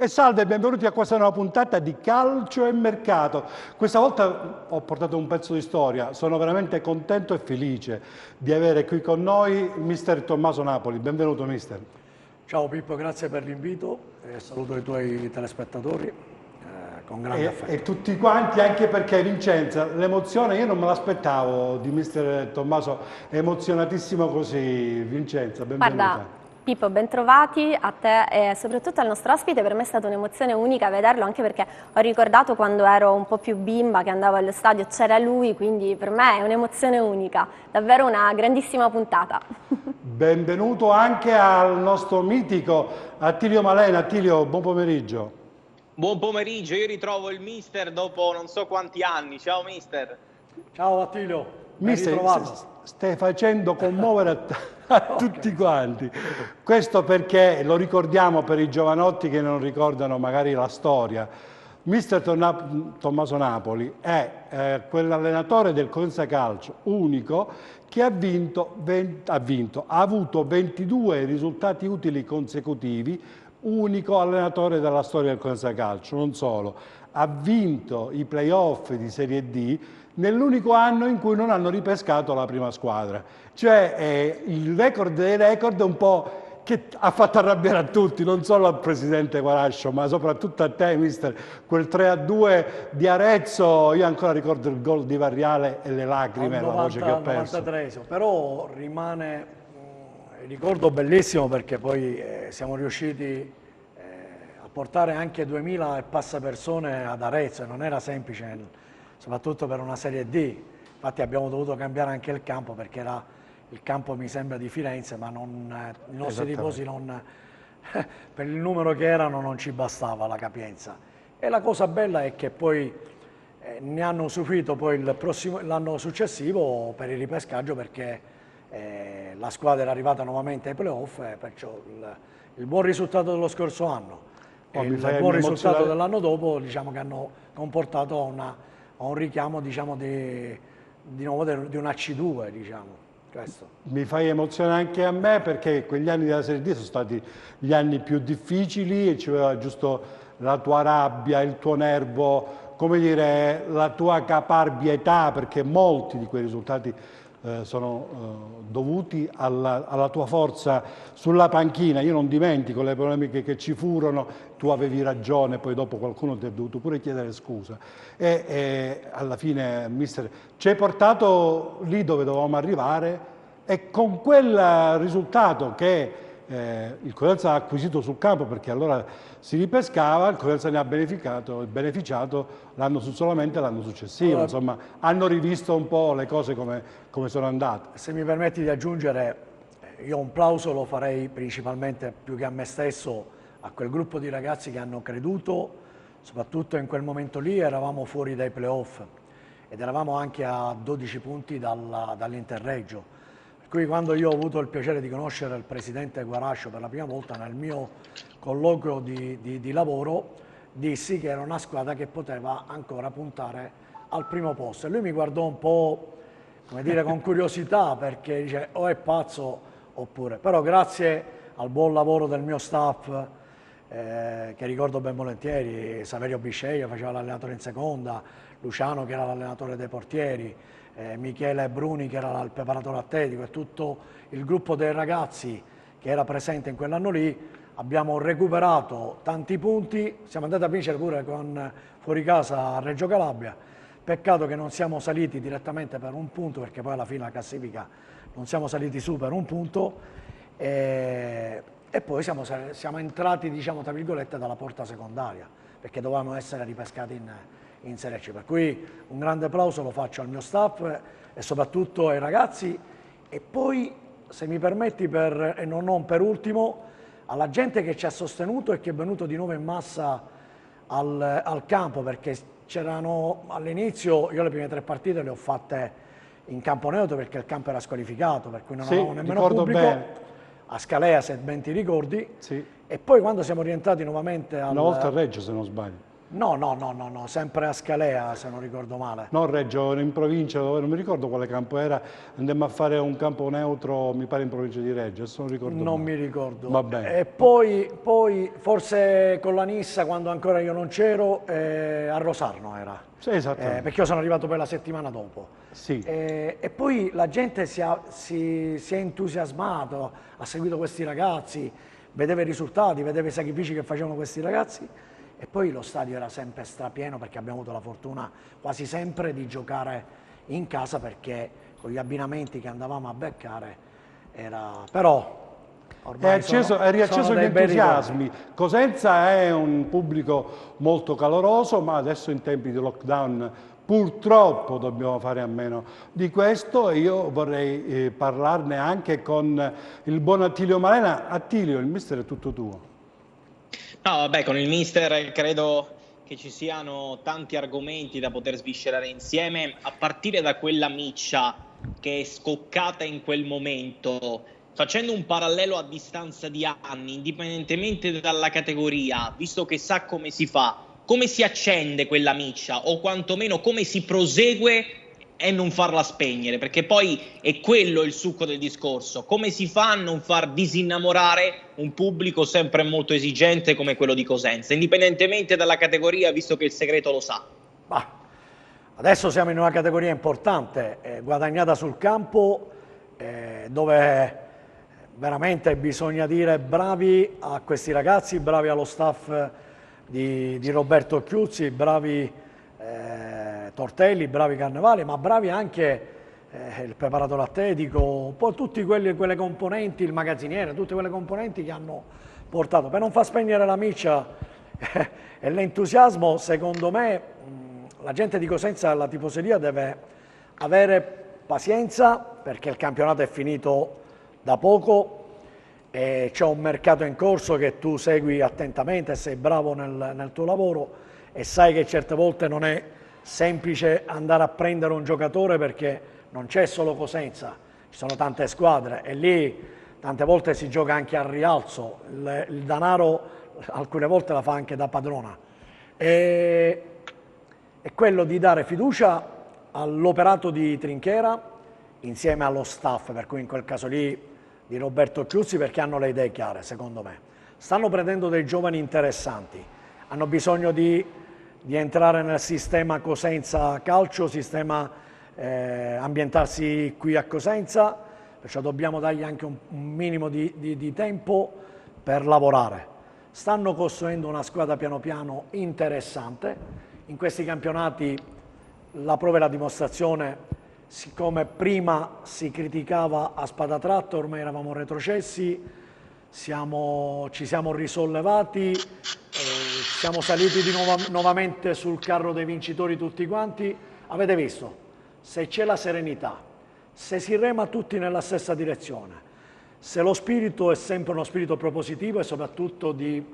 E salve, benvenuti a questa nuova puntata di Calcio e Mercato. Questa volta ho portato un pezzo di storia, sono veramente contento e felice di avere qui con noi il mister Tommaso Napoli. Benvenuto mister. Ciao Pippo, grazie per l'invito e saluto i tuoi telespettatori con grande affetto. E tutti quanti, anche perché Vincenza, l'emozione io non me l'aspettavo di mister Tommaso, è emozionatissimo così. Vincenza, benvenuta. Guarda, Pippo, bentrovati a te e soprattutto al nostro ospite. Per me è stata un'emozione unica vederlo, anche perché ho ricordato quando ero un po' più bimba che andavo allo stadio, c'era lui, quindi per me è un'emozione unica, davvero una grandissima puntata. Benvenuto anche al nostro mitico Attilio Malena. Attilio, buon pomeriggio. Buon pomeriggio, io ritrovo il mister dopo non so quanti anni. Ciao mister. Ciao Attilio, ben ritrovato. Stai facendo commuovere a tutti quanti. Questo perché lo ricordiamo per i giovanotti che non ricordano magari la storia. Mister Tommaso Napoli è quell'allenatore del Cosenza Calcio unico che ha avuto 22 risultati utili consecutivi, unico allenatore della storia del Cosenza Calcio. Non solo, ha vinto i playoff di Serie D nell'unico anno in cui non hanno ripescato la prima squadra. Cioè il record dei record è un po' che ha fatto arrabbiare a tutti, non solo al presidente Guarascio, ma soprattutto a te, mister. Quel 3-2 di Arezzo, io ancora ricordo il gol di Varriale e le lacrime e la voce che ho perso. 93, però rimane un ricordo bellissimo perché poi siamo riusciti a portare anche 2000 e passa persone ad Arezzo, e non era semplice, soprattutto per una Serie D. Infatti abbiamo dovuto cambiare anche il campo perché era il campo, mi sembra, di Firenze, ma i nostri tifosi per il numero che erano non ci bastava la capienza. E la cosa bella è che poi ne hanno usufruito poi l'anno successivo per il ripescaggio, perché la squadra era arrivata nuovamente ai playoff, perciò il buon risultato dello scorso anno e il buon risultato dell'anno dopo, diciamo, che hanno comportato a un richiamo, diciamo, di nuovo di una C2, diciamo. Questo. Mi fai emozionare anche a me perché quegli anni della Serie D sono stati gli anni più difficili e ci voleva giusto la tua rabbia, il tuo nervo, come dire, la tua caparbietà, perché molti di quei risultati sono dovuti alla tua forza sulla panchina. Io non dimentico le polemiche che ci furono, tu avevi ragione, poi dopo qualcuno ti ha dovuto pure chiedere scusa. E alla fine, mister, ci hai portato lì dove dovevamo arrivare e con quel risultato che il Cosenza ha acquisito sul campo, perché allora si ripescava, il Cosenza ne ha beneficiato solamente l'anno successivo. Allora, insomma, hanno rivisto un po' le cose come sono andate. Se mi permetti di aggiungere, io un plauso lo farei principalmente, più che a me stesso, a quel gruppo di ragazzi che hanno creduto, soprattutto in quel momento lì eravamo fuori dai playoff ed eravamo anche a 12 punti dall'Interreggio. Per cui quando io ho avuto il piacere di conoscere il presidente Guarascio per la prima volta nel mio colloquio di lavoro, dissi che era una squadra che poteva ancora puntare al primo posto. E lui mi guardò un po', come dire, con curiosità, perché dice o è pazzo oppure. Però grazie al buon lavoro del mio staff, che ricordo ben volentieri, Saverio Bisceglia faceva l'allenatore in seconda, Luciano che era l'allenatore dei portieri, Michele Bruni che era il preparatore atletico, e tutto il gruppo dei ragazzi che era presente in quell'anno lì, abbiamo recuperato tanti punti, siamo andati a vincere pure con fuori casa a Reggio Calabria. Peccato che non siamo saliti direttamente per un punto, perché poi alla fine la classifica non siamo saliti su per un punto, e poi siamo entrati, diciamo, tra virgolette, dalla porta secondaria, perché dovevamo essere ripescati in Serie C. Per cui un grande applauso lo faccio al mio staff e soprattutto ai ragazzi, e poi, se mi permetti, e non per ultimo, alla gente che ci ha sostenuto e che è venuto di nuovo in massa al campo, perché c'erano all'inizio, io le prime 3 partite le ho fatte in campo neutro perché il campo era squalificato, per cui non avevamo nemmeno pubblico, bene. A Scalea, se ben ti ricordi, sì. E poi quando siamo rientrati nuovamente una volta a Reggio, se non sbaglio. No, sempre a Scalea, se non ricordo male. Non Reggio, in provincia, dove non mi ricordo quale campo era, andammo a fare un campo neutro, mi pare in provincia di Reggio, adesso non ricordo Non male. mi ricordo. Va bene. E poi forse con la Nissa, quando ancora io non c'ero, a Rosarno era. Sì, esattamente. Perché io sono arrivato poi la settimana dopo. Sì. E poi la gente si è entusiasmato, ha seguito questi ragazzi, vedeva i risultati, vedeva i sacrifici che facevano questi ragazzi. E poi lo stadio era sempre strapieno perché abbiamo avuto la fortuna quasi sempre di giocare in casa, perché con gli abbinamenti che andavamo a beccare era... Però ormai È riacceso sono gli dei bei entusiasmi. Cosenza è un pubblico molto caloroso, ma adesso in tempi di lockdown purtroppo dobbiamo fare a meno di questo, e io vorrei parlarne anche con il buon Attilio Malena. Attilio, il mister è tutto tuo. No, vabbè, con il mister credo che ci siano tanti argomenti da poter sviscerare insieme, a partire da quella miccia che è scoccata in quel momento. Facendo un parallelo a distanza di anni, indipendentemente dalla categoria, visto che sa come si fa, come si accende quella miccia, o quantomeno come si prosegue e non farla spegnere, perché poi è quello il succo del discorso: come si fa a non far disinnamorare un pubblico sempre molto esigente come quello di Cosenza, indipendentemente dalla categoria, visto che il segreto lo sa. Adesso siamo in una categoria importante, guadagnata sul campo, dove veramente bisogna dire bravi a questi ragazzi, bravi allo staff di Roberto Chiuzzi, bravi Tortelli, bravi Carnevali, ma bravi anche il preparatore atletico, un po' tutte quelle componenti, il magazziniere, tutte quelle componenti che hanno portato. Per non far spegnere la miccia e l'entusiasmo, secondo me, la gente di Cosenza, la tifoseria, deve avere pazienza, perché il campionato è finito da poco e c'è un mercato in corso che tu segui attentamente, sei bravo nel tuo lavoro e sai che certe volte non è semplice andare a prendere un giocatore, perché non c'è solo Cosenza, ci sono tante squadre e lì tante volte si gioca anche al rialzo, il denaro alcune volte la fa anche da padrona. E quello di dare fiducia all'operato di Trinchera insieme allo staff, per cui in quel caso lì di Roberto Chiuzzi, perché hanno le idee chiare, secondo me. Stanno prendendo dei giovani interessanti, hanno bisogno di entrare nel sistema Cosenza Calcio, sistema ambientarsi qui a Cosenza, perciò dobbiamo dargli anche un minimo di tempo per lavorare. Stanno costruendo una squadra piano piano interessante. In questi campionati la prova e la dimostrazione, siccome prima si criticava a spada tratta, ormai eravamo retrocessi, ci siamo risollevati, siamo saliti nuovamente sul carro dei vincitori tutti quanti. Avete visto, se c'è la serenità, se si rema tutti nella stessa direzione, se lo spirito è sempre uno spirito propositivo e soprattutto di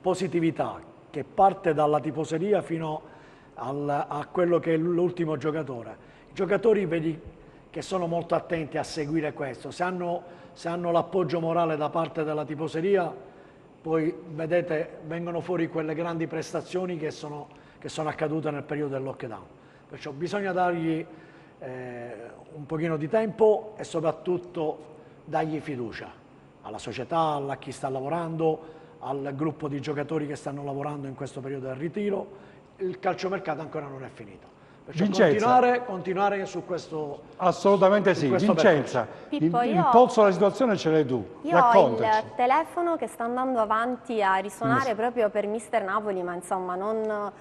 positività, che parte dalla tifoseria fino a quello che è l'ultimo giocatore. I giocatori vedi che sono molto attenti a seguire questo, se hanno l'appoggio morale da parte della tifoseria, poi vedete vengono fuori quelle grandi prestazioni che sono accadute nel periodo del lockdown. Perciò bisogna dargli un pochino di tempo e soprattutto dargli fiducia alla società, a chi sta lavorando, al gruppo di giocatori che stanno lavorando in questo periodo del ritiro. Il calciomercato ancora non è finito. Perciò continuare su questo. Assolutamente sì. Vincenza, Pippo, il polso della situazione ce l'hai tu. Io Raccontaci. ho il telefono che sta andando avanti a risuonare proprio per Mister Napoli, ma insomma non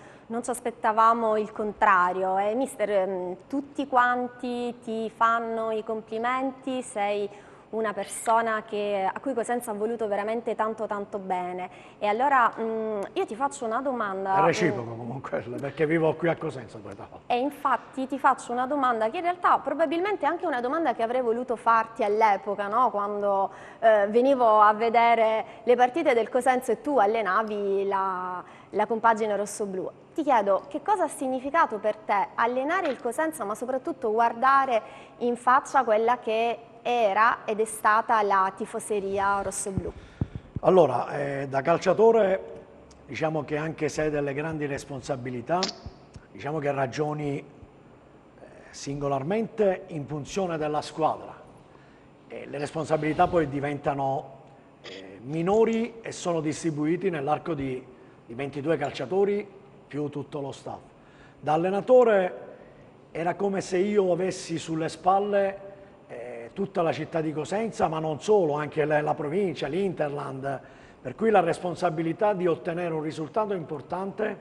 ci aspettavamo il contrario. Mister, tutti quanti ti fanno i complimenti, sei una persona a cui Cosenza ha voluto veramente tanto tanto bene. E allora io ti faccio una domanda. È reciproco comunque, perché vivo qui a Cosenza. E infatti ti faccio una domanda che in realtà probabilmente è anche una domanda che avrei voluto farti all'epoca, no? Quando venivo a vedere le partite del Cosenza e tu allenavi la compagine rossoblù. Ti chiedo, che cosa ha significato per te allenare il Cosenza, ma soprattutto guardare in faccia quella che era ed è stata la tifoseria rossoblù? Allora, da calciatore diciamo che anche se hai delle grandi responsabilità, diciamo che ragioni singolarmente in funzione della squadra. E le responsabilità poi diventano minori e sono distribuiti nell'arco di 22 calciatori più tutto lo staff. Da allenatore era come se io avessi sulle spalle tutta la città di Cosenza, ma non solo, anche la provincia, l'Interland, per cui la responsabilità di ottenere un risultato importante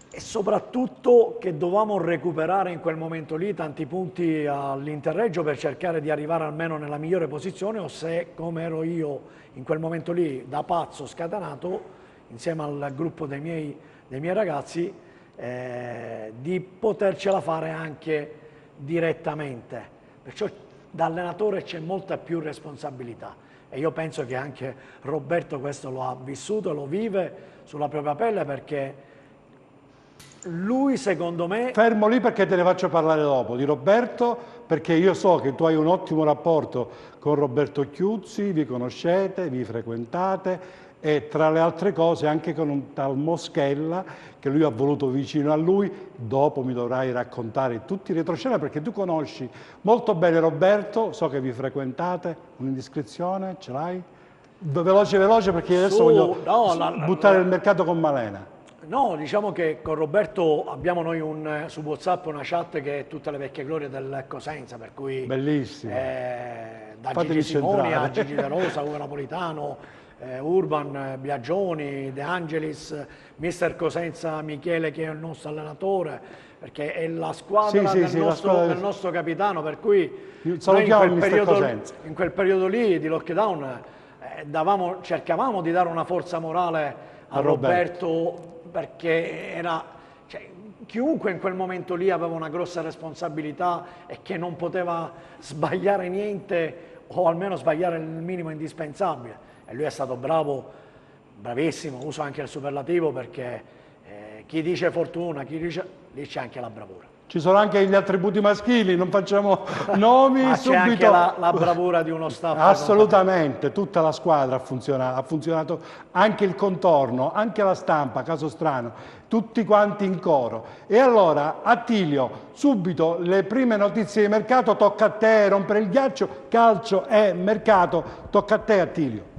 e soprattutto che dovevamo recuperare in quel momento lì tanti punti all'Interreggio per cercare di arrivare almeno nella migliore posizione, o se, come ero io in quel momento lì, da pazzo scatenato, insieme al gruppo dei miei ragazzi, di potercela fare anche direttamente. Perciò da allenatore c'è molta più responsabilità e io penso che anche Roberto questo lo ha vissuto e lo vive sulla propria pelle, perché lui, secondo me... Fermo lì perché te ne faccio parlare dopo di Roberto, perché io so che tu hai un ottimo rapporto con Roberto Chiuzzi, vi conoscete, vi frequentate e tra le altre cose anche con un tal Moschella che lui ha voluto vicino a lui. Dopo mi dovrai raccontare tutti i retroscena perché tu conosci molto bene Roberto, so che vi frequentate. Un'indiscrezione ce l'hai? Veloce veloce perché adesso voglio buttare il mercato con Malena. No, diciamo che con Roberto abbiamo noi su WhatsApp una chat che è tutte le vecchie glorie del Cosenza, per cui... Bellissimo. Da Fatemi Gigi Simoni centrare. a Gigi De Rosa, Ugo Napolitano, Urban, Biagioni, De Angelis, mister Cosenza Michele che è il nostro allenatore, perché è la squadra del nostro capitano, per cui noi in quel periodo lì di lockdown cercavamo di dare una forza morale a Roberto, perché era, chiunque in quel momento lì aveva una grossa responsabilità e che non poteva sbagliare niente o almeno sbagliare il minimo indispensabile. E lui è stato bravo, bravissimo, uso anche il superlativo perché chi dice fortuna, chi dice, lì c'è anche la bravura. Ci sono anche gli attributi maschili, non facciamo nomi ma subito. C'è anche la bravura di uno staff. Assolutamente, tutta la squadra ha funzionato anche il contorno, anche la stampa, caso strano, tutti quanti in coro. E allora, Attilio, subito le prime notizie di mercato, tocca a te rompere il ghiaccio, calcio e mercato, tocca a te Attilio.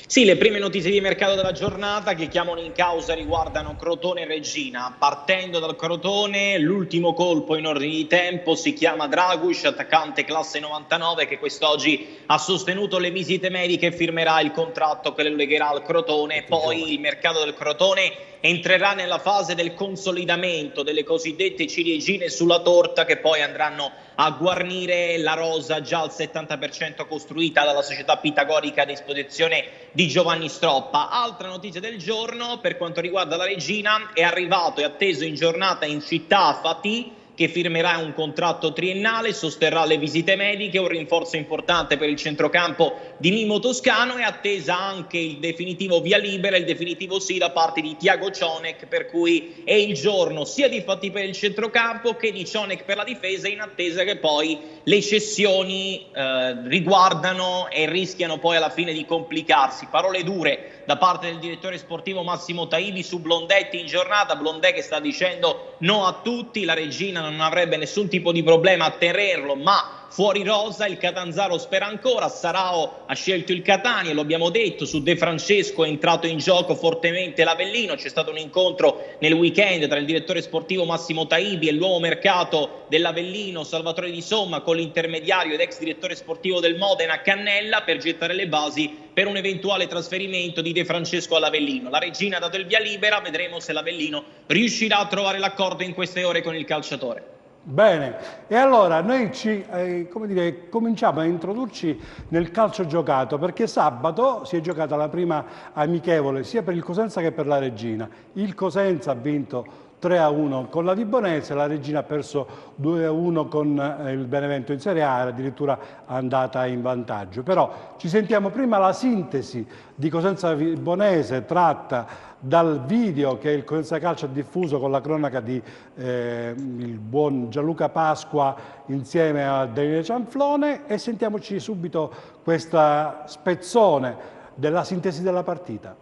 Sì, le prime notizie di mercato della giornata che chiamano in causa riguardano Crotone e Reggina. Partendo dal Crotone, l'ultimo colpo in ordine di tempo si chiama Draguš, attaccante classe 99 che quest'oggi ha sostenuto le visite mediche e firmerà il contratto che lo legherà al Crotone. Poi il mercato del Crotone entrerà nella fase del consolidamento delle cosiddette ciliegine sulla torta che poi andranno a guarnire la rosa già al 70% costruita dalla società pitagorica a disposizione di Giovanni Stroppa. Altra notizia del giorno per quanto riguarda la Reggina: è arrivato e atteso in giornata in città Fatih, che firmerà un contratto triennale, sosterrà le visite mediche, un rinforzo importante per il centrocampo di Mimmo Toscano. È attesa anche il definitivo via libera, il definitivo sì da parte di Tiago Cionek, per cui è il giorno sia di Fatih per il centrocampo che di Cionek per la difesa, in attesa che poi le cessioni riguardano e rischiano poi alla fine di complicarsi. Parole dure da parte del direttore sportivo Massimo Taibi su Blondetti in giornata. Blondet che sta dicendo no a tutti, la Reggina non avrebbe nessun tipo di problema a tenerlo, ma fuori rosa. Il Catanzaro spera ancora. Sarao ha scelto il Catania, lo abbiamo detto. Su De Francesco è entrato in gioco fortemente l'Avellino. C'è stato un incontro nel weekend tra il direttore sportivo Massimo Taibi e l'uomo mercato dell'Avellino Salvatore Di Somma con l'intermediario ed ex direttore sportivo del Modena Cannella per gettare le basi per un eventuale trasferimento di De Francesco all'Avellino. La Reggina ha dato il via libera, vedremo se l'Avellino riuscirà a trovare l'accordo in queste ore con il calciatore. Bene, e allora noi cominciamo a introdurci nel calcio giocato, perché sabato si è giocata la prima amichevole sia per il Cosenza che per la Reggina. Il Cosenza ha vinto 3-1 con la Vibonese, la Reggina ha perso 2-1 con il Benevento in Serie A, addirittura andata in vantaggio. Però ci sentiamo prima la sintesi di Cosenza Vibonese tratta dal video che il Cosenza Calcio ha diffuso con la cronaca di il buon Gianluca Pasqua insieme a Daniele Cianflone, e sentiamoci subito questa spezzone della sintesi della partita.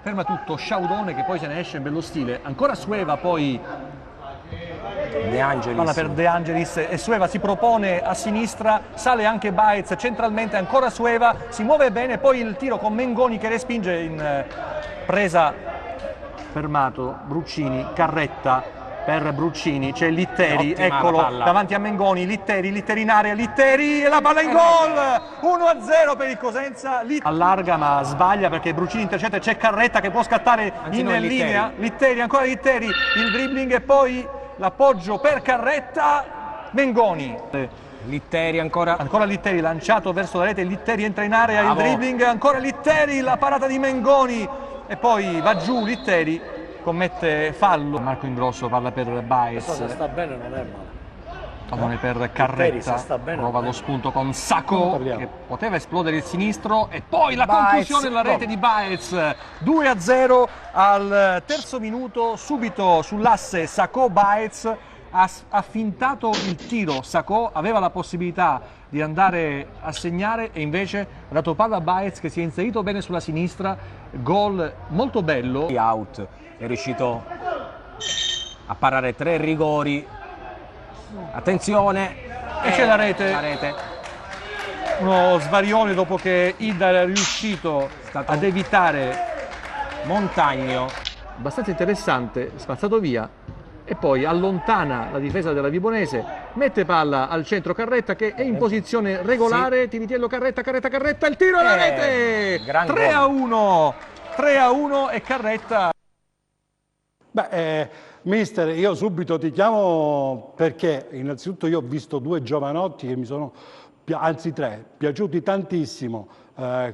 ferma tutto Sciaudone che poi se ne esce in bello stile, ancora Sueva, poi De Angelis. palla per De Angelis e Sueva si propone a sinistra, sale anche Baez centralmente, ancora Sueva, si muove bene, poi il tiro con Mengoni che respinge in presa, fermato Bruccini, Carretta per Bruccini, c'è Litteri, Ottima eccolo davanti a Mengoni, Litteri in area, Litteri e la palla in gol, 1-0 per il Cosenza, allarga ma sbaglia perché Bruccini intercetta, c'è Carretta che può scattare in linea, Litteri, ancora Litteri, il dribbling e poi l'appoggio per Carretta, Mengoni. Litteri ancora Litteri lanciato verso la rete, Litteri entra in area, Bravo. il dribbling, ancora Litteri, la parata di Mengoni e poi va giù Litteri, commette fallo. Marco Ingrosso parla per Baez, Se sta bene non è male. pallone per se Carretta, sta bene, prova non è. lo spunto con Sacco Parliamo. che poteva esplodere il sinistro e poi la Baez, conclusione nella rete di Baez, 2-0 al terzo minuto, subito sull'asse Sacco-Baez, ha fintato il tiro, Sacco aveva la possibilità di andare a segnare e invece ha dato palla a Baez che si è inserito bene sulla sinistra, gol molto bello. out, è riuscito a parare 3 rigori. Attenzione, E c'è la rete. Uno svarione dopo che Idda era riuscito ad evitare, Montagno. abbastanza interessante, spazzato via e poi allontana la difesa della Vibonese, mette palla al centro Carretta che è in posizione regolare, Tiritiello Carretta, il tiro alla rete, gran 3-1 e Carretta. Mister, io subito ti chiamo perché innanzitutto io ho visto 2 giovanotti che mi sono, anzi 3, piaciuti tantissimo.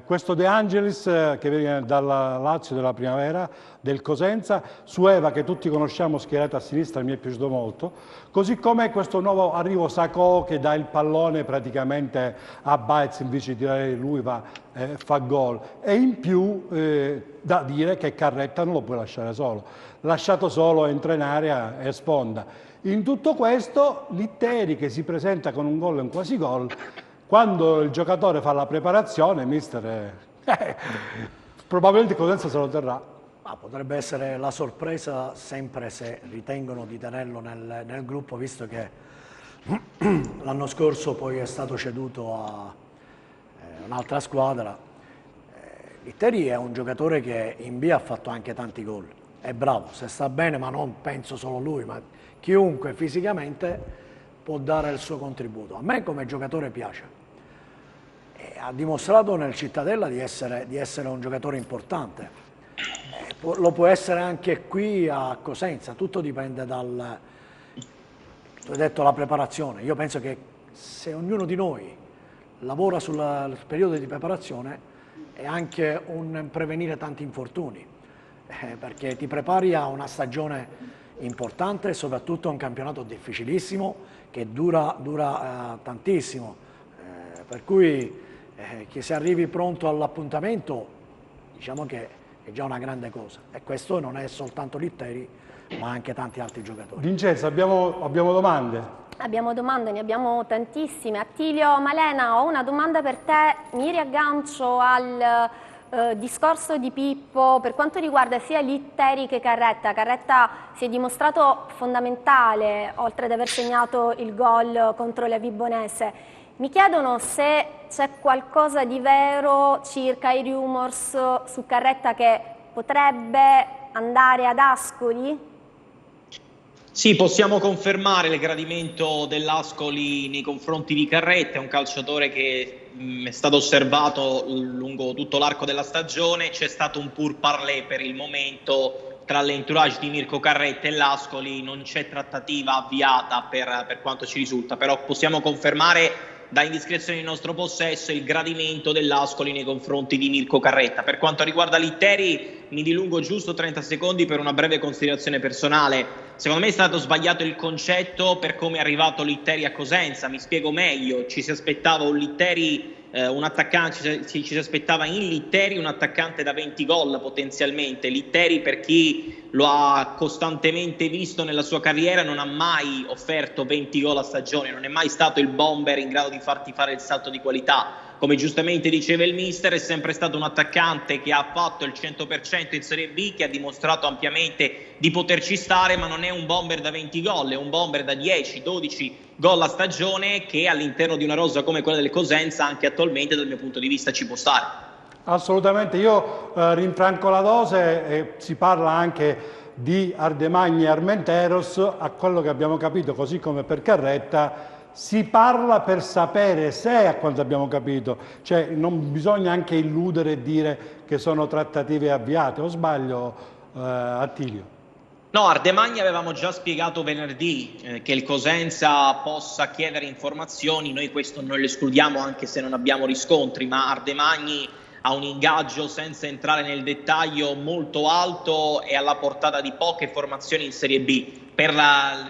Questo De Angelis che viene dalla Lazio della Primavera, del Cosenza, Sueva che tutti conosciamo schierato a sinistra, mi è piaciuto molto, così come questo nuovo arrivo Sacco che dà il pallone praticamente a Baez invece di tirare lui fa gol, e in più da dire che Carretta non lo puoi lasciare solo, lasciato solo entra in area e sponda. In tutto questo Litteri che si presenta con un gol e un quasi gol. Quando il giocatore fa la preparazione, mister, probabilmente Cosenza se lo terrà. Ma potrebbe essere la sorpresa sempre se ritengono di tenerlo nel gruppo, visto che l'anno scorso poi è stato ceduto a un'altra squadra. Litteri è un giocatore che in B ha fatto anche tanti gol, è bravo, se sta bene, ma non penso solo lui, ma chiunque fisicamente può dare il suo contributo. A me come giocatore piace. E ha dimostrato nel Cittadella di essere un giocatore importante. Lo può essere anche qui a Cosenza, tutto dipende dal... Tu hai detto la preparazione. Io penso che se ognuno di noi lavora sul periodo di preparazione è anche un prevenire tanti infortuni, perché ti prepari a una stagione importante e soprattutto un campionato difficilissimo che dura tantissimo, per cui che se arrivi pronto all'appuntamento diciamo che è già una grande cosa, e questo non è soltanto Litteri ma anche tanti altri giocatori. Vincenzo, abbiamo domande? Abbiamo domande, ne abbiamo tantissime. Attilio Malena, ho una domanda per te, mi riaggancio al discorso di Pippo per quanto riguarda sia Litteri che Carretta. Carretta si è dimostrato fondamentale, oltre ad aver segnato il gol contro la Vibonese. Mi chiedono se c'è qualcosa di vero circa i rumors su Carretta che potrebbe andare ad Ascoli? Sì, possiamo confermare il gradimento dell'Ascoli nei confronti di Carretta, è un calciatore che è stato osservato lungo tutto l'arco della stagione, c'è stato un pourparlers per il momento tra l'entourage di Mirko Carretta e l'Ascoli, non c'è trattativa avviata per quanto ci risulta, però possiamo confermare da indiscrezione in nostro possesso il gradimento dell'Ascoli nei confronti di Mirko Carretta. Per quanto riguarda Litteri mi dilungo giusto 30 secondi per una breve considerazione personale. Secondo me è stato sbagliato il concetto per come è arrivato Litteri a Cosenza, mi spiego meglio, ci si aspettava un Litteri, un attaccante, ci si aspettava in Litteri un attaccante da 20 gol potenzialmente. Litteri, per chi lo ha costantemente visto nella sua carriera, non ha mai offerto 20 gol a stagione, non è mai stato il bomber in grado di farti fare il salto di qualità. come giustamente diceva il mister, è sempre stato un attaccante che ha fatto il 100% in Serie B, che ha dimostrato ampiamente di poterci stare, ma non è un bomber da 20 gol, è un bomber da 10-12 gol a stagione che all'interno di una rosa come quella del Cosenza anche attualmente dal mio punto di vista ci può stare. Assolutamente, io rinfranco la dose e si parla anche di Ardemagni e Armenteros. A quello che abbiamo capito, così come per Carretta, si parla per sapere se, a quanto abbiamo capito, cioè non bisogna anche illudere e dire che sono trattative avviate, o sbaglio Attilio? No, Ardemagni avevamo già spiegato venerdì che il Cosenza possa chiedere informazioni, noi questo non lo escludiamo anche se non abbiamo riscontri, ma Ardemagni ha un ingaggio, senza entrare nel dettaglio, molto alto e alla portata di poche formazioni in Serie B. Per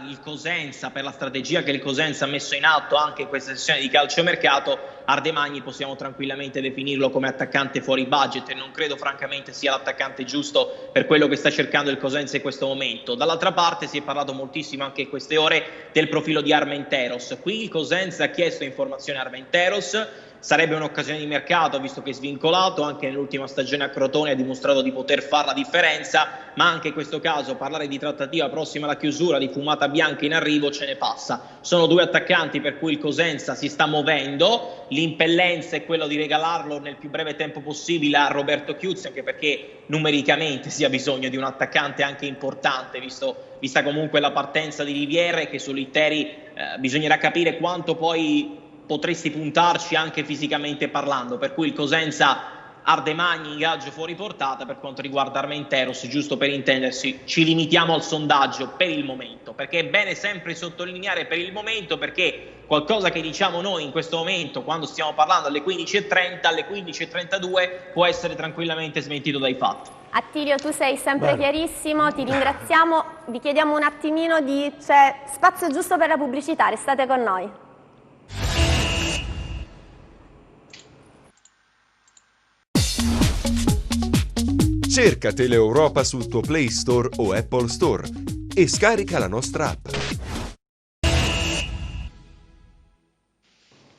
il Cosenza, per la strategia che il Cosenza ha messo in atto anche in questa sessione di calciomercato, Ardemagni possiamo tranquillamente definirlo come attaccante fuori budget e non credo francamente sia l'attaccante giusto per quello che sta cercando il Cosenza in questo momento. Dall'altra parte si è parlato moltissimo anche in queste ore del profilo di Armenteros. Qui il Cosenza ha chiesto informazioni a Armenteros. Sarebbe un'occasione di mercato visto che è svincolato, anche nell'ultima stagione a Crotone ha dimostrato di poter fare la differenza, ma anche in questo caso parlare di trattativa prossima alla chiusura, di fumata bianca in arrivo, ce ne passa. Sono due attaccanti per cui il Cosenza si sta muovendo, l'impellenza è quello di regalarlo nel più breve tempo possibile a Roberto Chiuzzi, anche perché numericamente si ha bisogno di un attaccante anche importante, vista comunque la partenza di Riviere, e che su Litteri bisognerà capire quanto poi potresti puntarci anche fisicamente parlando, per cui il Cosenza Ardemagni ingaggio fuori portata. Per quanto riguarda Armenteros, giusto per intendersi, ci limitiamo al sondaggio per il momento, perché è bene sempre sottolineare per il momento, perché qualcosa che diciamo noi in questo momento quando stiamo parlando alle 15:30, alle 15:32 può essere tranquillamente smentito dai fatti. Attilio, tu sei sempre chiarissimo, ti ringraziamo, vi chiediamo un attimino c'è spazio giusto per la pubblicità, restate con noi. Cerca Teleeuropa sul tuo Play Store o Apple Store e scarica la nostra app.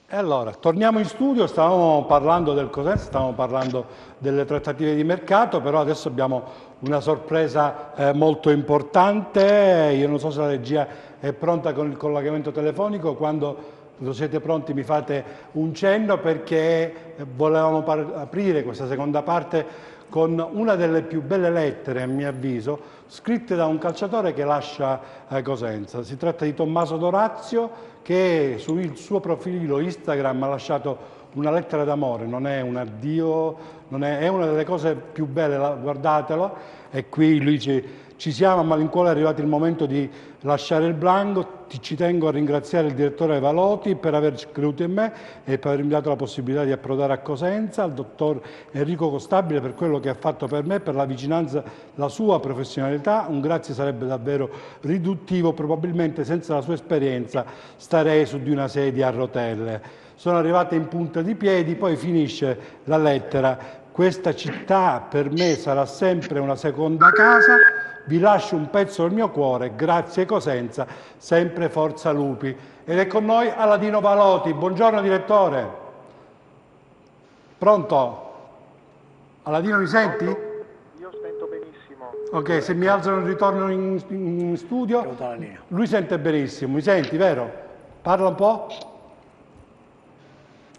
E allora, torniamo in studio, stavamo parlando del Cosenza, stavamo parlando delle trattative di mercato, però adesso abbiamo una sorpresa molto importante. Io non so se la regia è pronta con il collegamento telefonico. Quando siete pronti mi fate un cenno, perché volevamo aprire questa seconda parte con una delle più belle lettere, a mio avviso, scritte da un calciatore che lascia Cosenza. Si tratta di Tommaso Dorazio, che sul suo profilo Instagram ha lasciato una lettera d'amore, non è un addio, è una delle cose più belle, guardatelo. E qui lui ci siamo, a malincuore è arrivato il momento di lasciare il blanco. Ci tengo a ringraziare il direttore Valotti per aver creduto in me e per avermi dato la possibilità di approdare a Cosenza, al dottor Enrico Costabile per quello che ha fatto per me, per la vicinanza, la sua professionalità. Un grazie sarebbe davvero riduttivo, probabilmente senza la sua esperienza starei su di una sedia a rotelle. Sono arrivate in punta di piedi, poi finisce la lettera. Questa città per me sarà sempre una seconda casa. Vi lascio un pezzo del mio cuore, grazie Cosenza, sempre forza Lupi. Ed è con noi Aladino Valotti. Buongiorno direttore. Pronto? Aladino, mi senti? Io sento benissimo. Ok, se mi alzano e ritorno in studio. Lui sente benissimo, mi senti, vero? Parla un po'?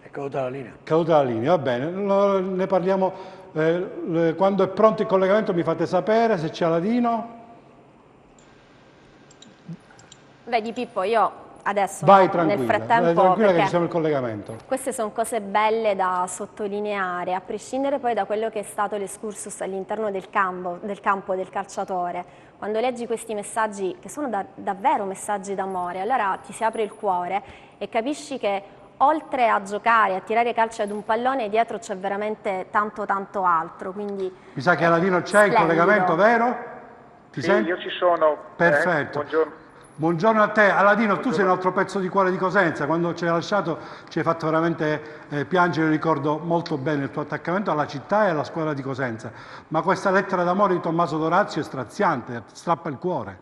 È caduta la linea. Caduta la linea, va bene. Ne parliamo. Quando è pronto il collegamento mi fate sapere se c'è Aladino. Vedi Pippo, io adesso Vai nel frattempo, tranquilla che perché ci siamo il collegamento. queste sono cose belle da sottolineare, a prescindere poi da quello che è stato l'escursus all'interno del campo del calciatore. Quando leggi questi messaggi, che sono davvero messaggi d'amore, allora ti si apre il cuore e capisci che oltre a giocare, a tirare calci ad un pallone, dietro c'è veramente tanto altro. Quindi, mi sa che Aladino c'è il collegamento, vero? Ti sì, senti? io ci sono. Perfetto. Buongiorno. Buongiorno a te. Aladino, tu sei un altro pezzo di cuore di Cosenza. Quando ci hai lasciato ci hai fatto veramente piangere. Io ricordo molto bene il tuo attaccamento alla città e alla squadra di Cosenza. Ma questa lettera d'amore di Tommaso Dorazio è straziante, strappa il cuore.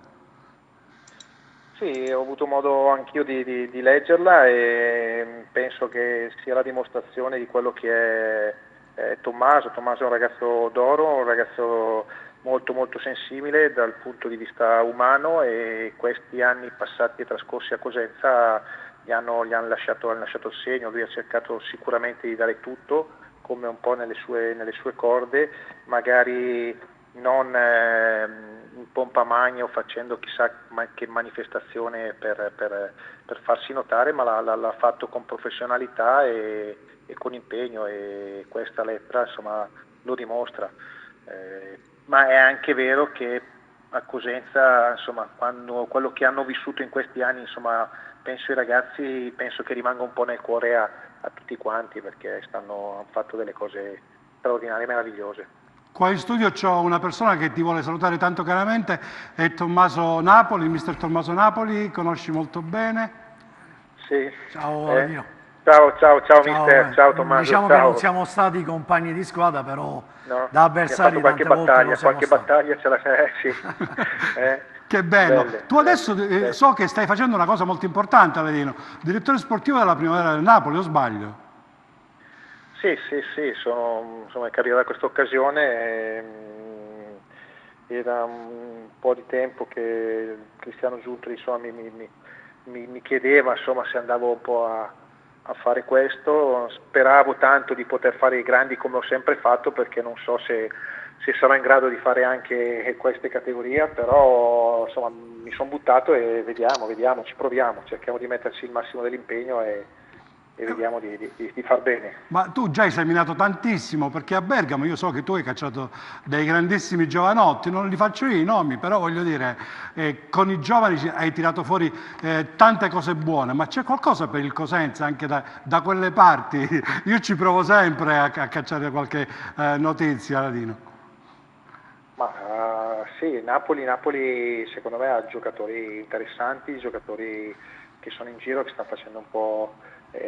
Sì, ho avuto modo anch'io di leggerla e penso che sia la dimostrazione di quello che è Tommaso. Tommaso è un ragazzo d'oro, un ragazzo molto molto sensibile dal punto di vista umano, e questi anni passati e trascorsi a Cosenza hanno lasciato il segno. Lui ha cercato sicuramente di dare tutto, come un po' nelle sue corde, magari non in pompa magna o facendo chissà che manifestazione per farsi notare, ma l'ha fatto con professionalità e con impegno, e questa lettera insomma lo dimostra. Ma è anche vero che a Cosenza, insomma, quello che hanno vissuto in questi anni, insomma, penso ai ragazzi, penso che rimanga un po' nel cuore a tutti quanti, perché hanno fatto delle cose straordinarie, meravigliose. Qua in studio c'ho una persona che ti vuole salutare tanto caramente, è Tommaso Napoli, il mister Tommaso Napoli, conosci molto bene. Sì. Ciao Ladino. Ciao mister, ciao Tommaso. Diciamo ciao. che non siamo stati compagni di squadra, però No, da avversari qualche tante volte lo siamo qualche stati. battaglia ce la sì. Che bello. Belle, Tu adesso belle. so che stai facendo una cosa molto importante, Aladino, direttore sportivo della Primavera del Napoli, o sbaglio? Sì, insomma, è capitata questa occasione, era un po' di tempo che Cristiano Giuntoli insomma, mi chiedeva insomma, se andavo un po' a fare questo. Speravo tanto di poter fare i grandi come ho sempre fatto, perché non so se sarò in grado di fare anche queste categorie, però insomma, mi sono buttato e vediamo, ci proviamo, cerchiamo di metterci il massimo dell'impegno e vediamo di far bene. Ma tu già hai seminato tantissimo, perché a Bergamo io so che tu hai cacciato dei grandissimi giovanotti, non li faccio io i nomi, però voglio dire, con i giovani hai tirato fuori tante cose buone, ma c'è qualcosa per il Cosenza anche da quelle parti? Io ci provo sempre a cacciare qualche notizia, Ladino. Ma sì, Napoli secondo me ha giocatori interessanti, giocatori che sono in giro, che stanno facendo un po'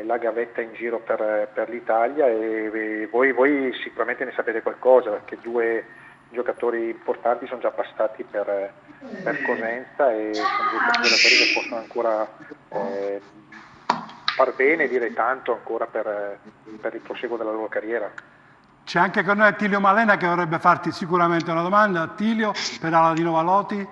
la gavetta in giro per l'Italia, e voi sicuramente ne sapete qualcosa, perché due giocatori importanti sono già passati per Cosenza, e sono due giocatori che possono ancora far bene e dire tanto ancora per il proseguo della loro carriera. C'è anche con noi Attilio Malena che vorrebbe farti sicuramente una domanda. Attilio, per Aladino Valoti.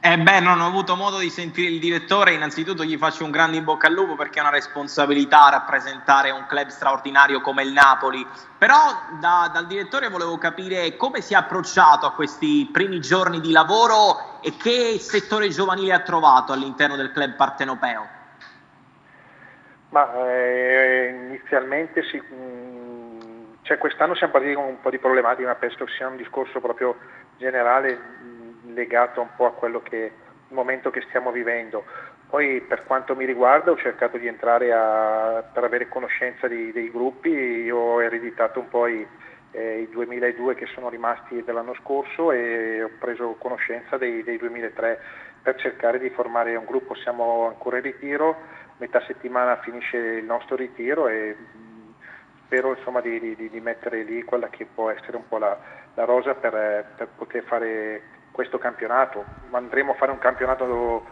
Non ho avuto modo di sentire il direttore. Innanzitutto gli faccio un grande in bocca al lupo, perché è una responsabilità rappresentare un club straordinario come il Napoli. Però dal direttore volevo capire come si è approcciato a questi primi giorni di lavoro e che settore giovanile ha trovato all'interno del club partenopeo. Ma inizialmente quest'anno siamo partiti con un po' di problematiche, ma penso che sia un discorso proprio generale legato un po' a quello che il momento che stiamo vivendo. Poi per quanto mi riguarda ho cercato di entrare per avere conoscenza dei gruppi. Io ho ereditato un po' i 2002 che sono rimasti dell'anno scorso, e ho preso conoscenza dei 2003 per cercare di formare un gruppo. Siamo ancora in ritiro, metà settimana finisce il nostro ritiro, e spero insomma di mettere lì quella che può essere un po' la rosa per poter fare questo campionato. Andremo a fare un campionato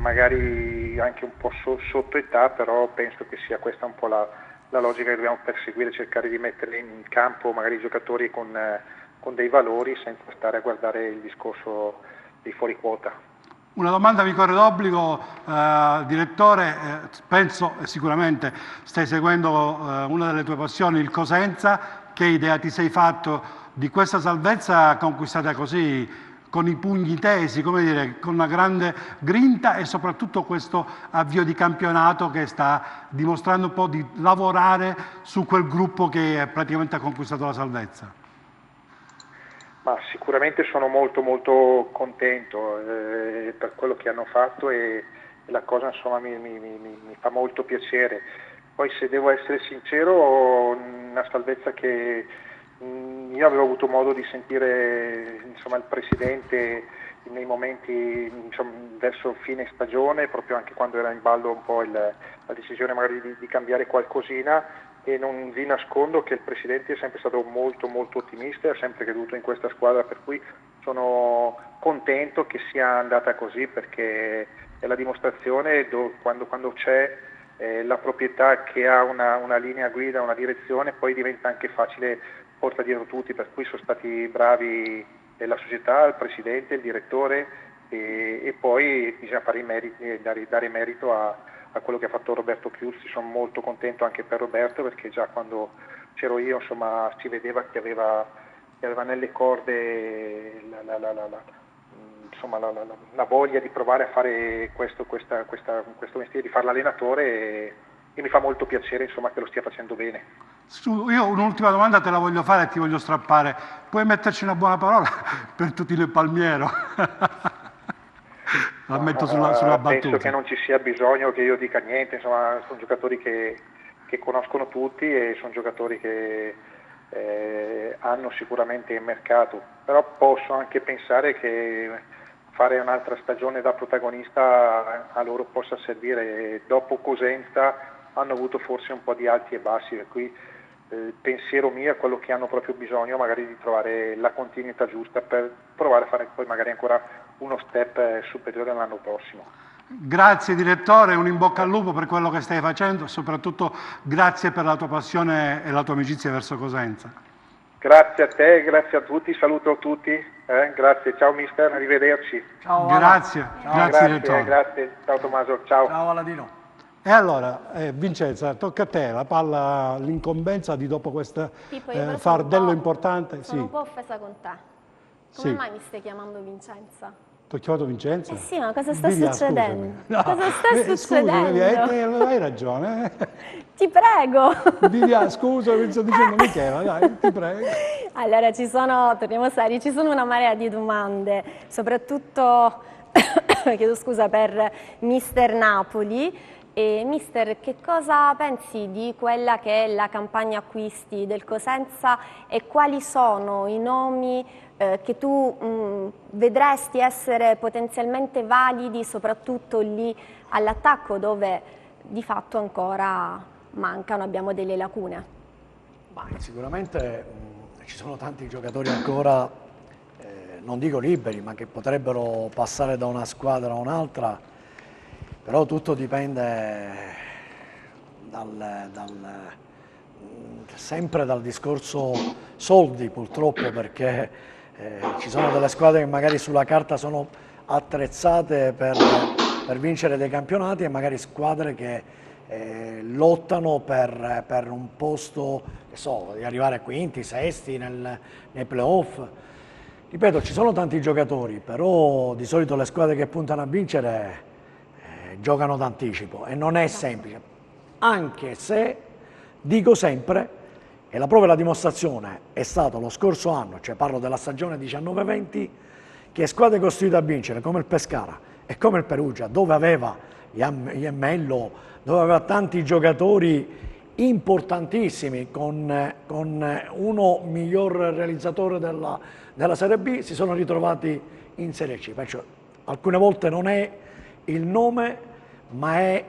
magari anche un po' sotto età, però penso che sia questa un po' la logica che dobbiamo perseguire, cercare di mettere in campo magari giocatori con dei valori, senza stare a guardare il discorso dei fuori quota. Una domanda mi corre d'obbligo, direttore, penso sicuramente stai seguendo una delle tue passioni, il Cosenza. Che idea ti sei fatto di questa salvezza conquistata così, con i pugni tesi, come dire, con una grande grinta, e soprattutto questo avvio di campionato che sta dimostrando un po' di lavorare su quel gruppo che praticamente ha conquistato la salvezza? Ma sicuramente sono molto molto contento per quello che hanno fatto, e la cosa insomma mi fa molto piacere. Poi, se devo essere sincero, una salvezza che io avevo avuto modo di sentire insomma il presidente nei momenti verso fine stagione, proprio anche quando era in ballo un po' la decisione magari di cambiare qualcosina, e non vi nascondo che il presidente è sempre stato molto molto ottimista e ha sempre creduto in questa squadra, per cui sono contento che sia andata così, perché è la dimostrazione quando c'è la proprietà che ha una linea guida, una direzione, poi diventa anche facile, porta dietro tutti, per cui sono stati bravi la società, il presidente, il direttore e poi bisogna fare i meriti, dare merito a quello che ha fatto Roberto Chiuzzi. Sono molto contento anche per Roberto, perché già quando c'ero io, insomma, si vedeva che aveva nelle corde la voglia di provare a fare questo mestiere, di fare l'allenatore, e mi fa molto piacere, insomma, che lo stia facendo bene. Io un'ultima domanda te la voglio fare e ti voglio strappare. Puoi metterci una buona parola per Tutino Palmiero? La metto sulla battuta. Penso che non ci sia bisogno che io dica niente, insomma, sono giocatori che conoscono tutti e sono giocatori che hanno sicuramente il mercato, però posso anche pensare che fare un'altra stagione da protagonista a loro possa servire. Dopo Cosenza hanno avuto forse un po' di alti e bassi, per cui il pensiero mio è quello che hanno proprio bisogno magari di trovare la continuità giusta per provare a fare poi magari ancora uno step superiore l'anno prossimo. Grazie direttore, un in bocca al lupo per quello che stai facendo e soprattutto grazie per la tua passione e la tua amicizia verso Cosenza. Grazie a te, grazie a tutti, saluto tutti, grazie, ciao mister, arrivederci. Ciao, grazie, ciao. grazie direttore. Grazie, ciao Tommaso, ciao. Ciao Aladino. E allora, Vincenza, tocca a te, la palla, l'incombenza di dopo questo fardello importante. Sono un po' offesa con te. Come mai mi stai chiamando Vincenza? Ti ho chiamato Vincenzo? Eh sì, ma cosa sta Vivia, succedendo? No, cosa sta succedendo? Hai ragione. Ti prego. Vivia, scusa, mi sto dicendo Michela, dai, ti prego. Allora, torniamo seri, ci sono una marea di domande, soprattutto, chiedo scusa, per Mister Napoli. E mister, che cosa pensi di quella che è la campagna acquisti del Cosenza e quali sono i nomi che tu vedresti essere potenzialmente validi, soprattutto lì all'attacco dove di fatto ancora mancano, abbiamo delle lacune? Sicuramente ci sono tanti giocatori ancora, non dico liberi, ma che potrebbero passare da una squadra a un'altra, però tutto dipende sempre dal discorso soldi, purtroppo, perché ci sono delle squadre che magari sulla carta sono attrezzate per vincere dei campionati e magari squadre che lottano per un posto, che so, di arrivare quinti, sesti nei playoff. Ripeto, ci sono tanti giocatori, però di solito le squadre che puntano a vincere giocano d'anticipo e non è semplice, anche se dico sempre, e la prova e la dimostrazione è stato lo scorso anno, cioè parlo della stagione 19-20, che squadre costruite a vincere come il Pescara e come il Perugia, dove aveva Iemmello, dove aveva tanti giocatori importantissimi con uno miglior realizzatore della Serie B, si sono ritrovati in Serie C. Perciò, alcune volte non è il nome, ma è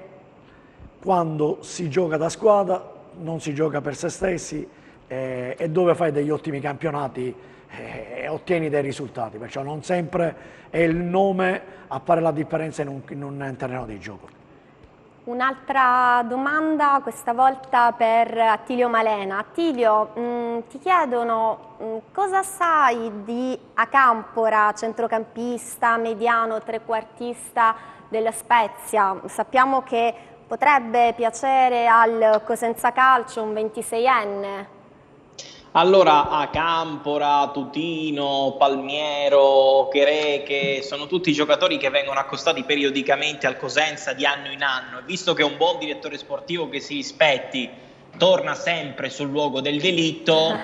quando si gioca da squadra, non si gioca per se stessi e dove fai degli ottimi campionati e ottieni dei risultati. Perciò non sempre è il nome a fare la differenza in un terreno di gioco. Un'altra domanda, questa volta per Attilio Malena. Attilio, ti chiedono cosa sai di Acampora, centrocampista, mediano, trequartista della Spezia. Sappiamo che potrebbe piacere al Cosenza Calcio un 26enne. Allora, Acampora, Tutino, Palmiero, Chereche, sono tutti giocatori che vengono accostati periodicamente al Cosenza di anno in anno. E visto che un buon direttore sportivo che si rispetti torna sempre sul luogo del delitto,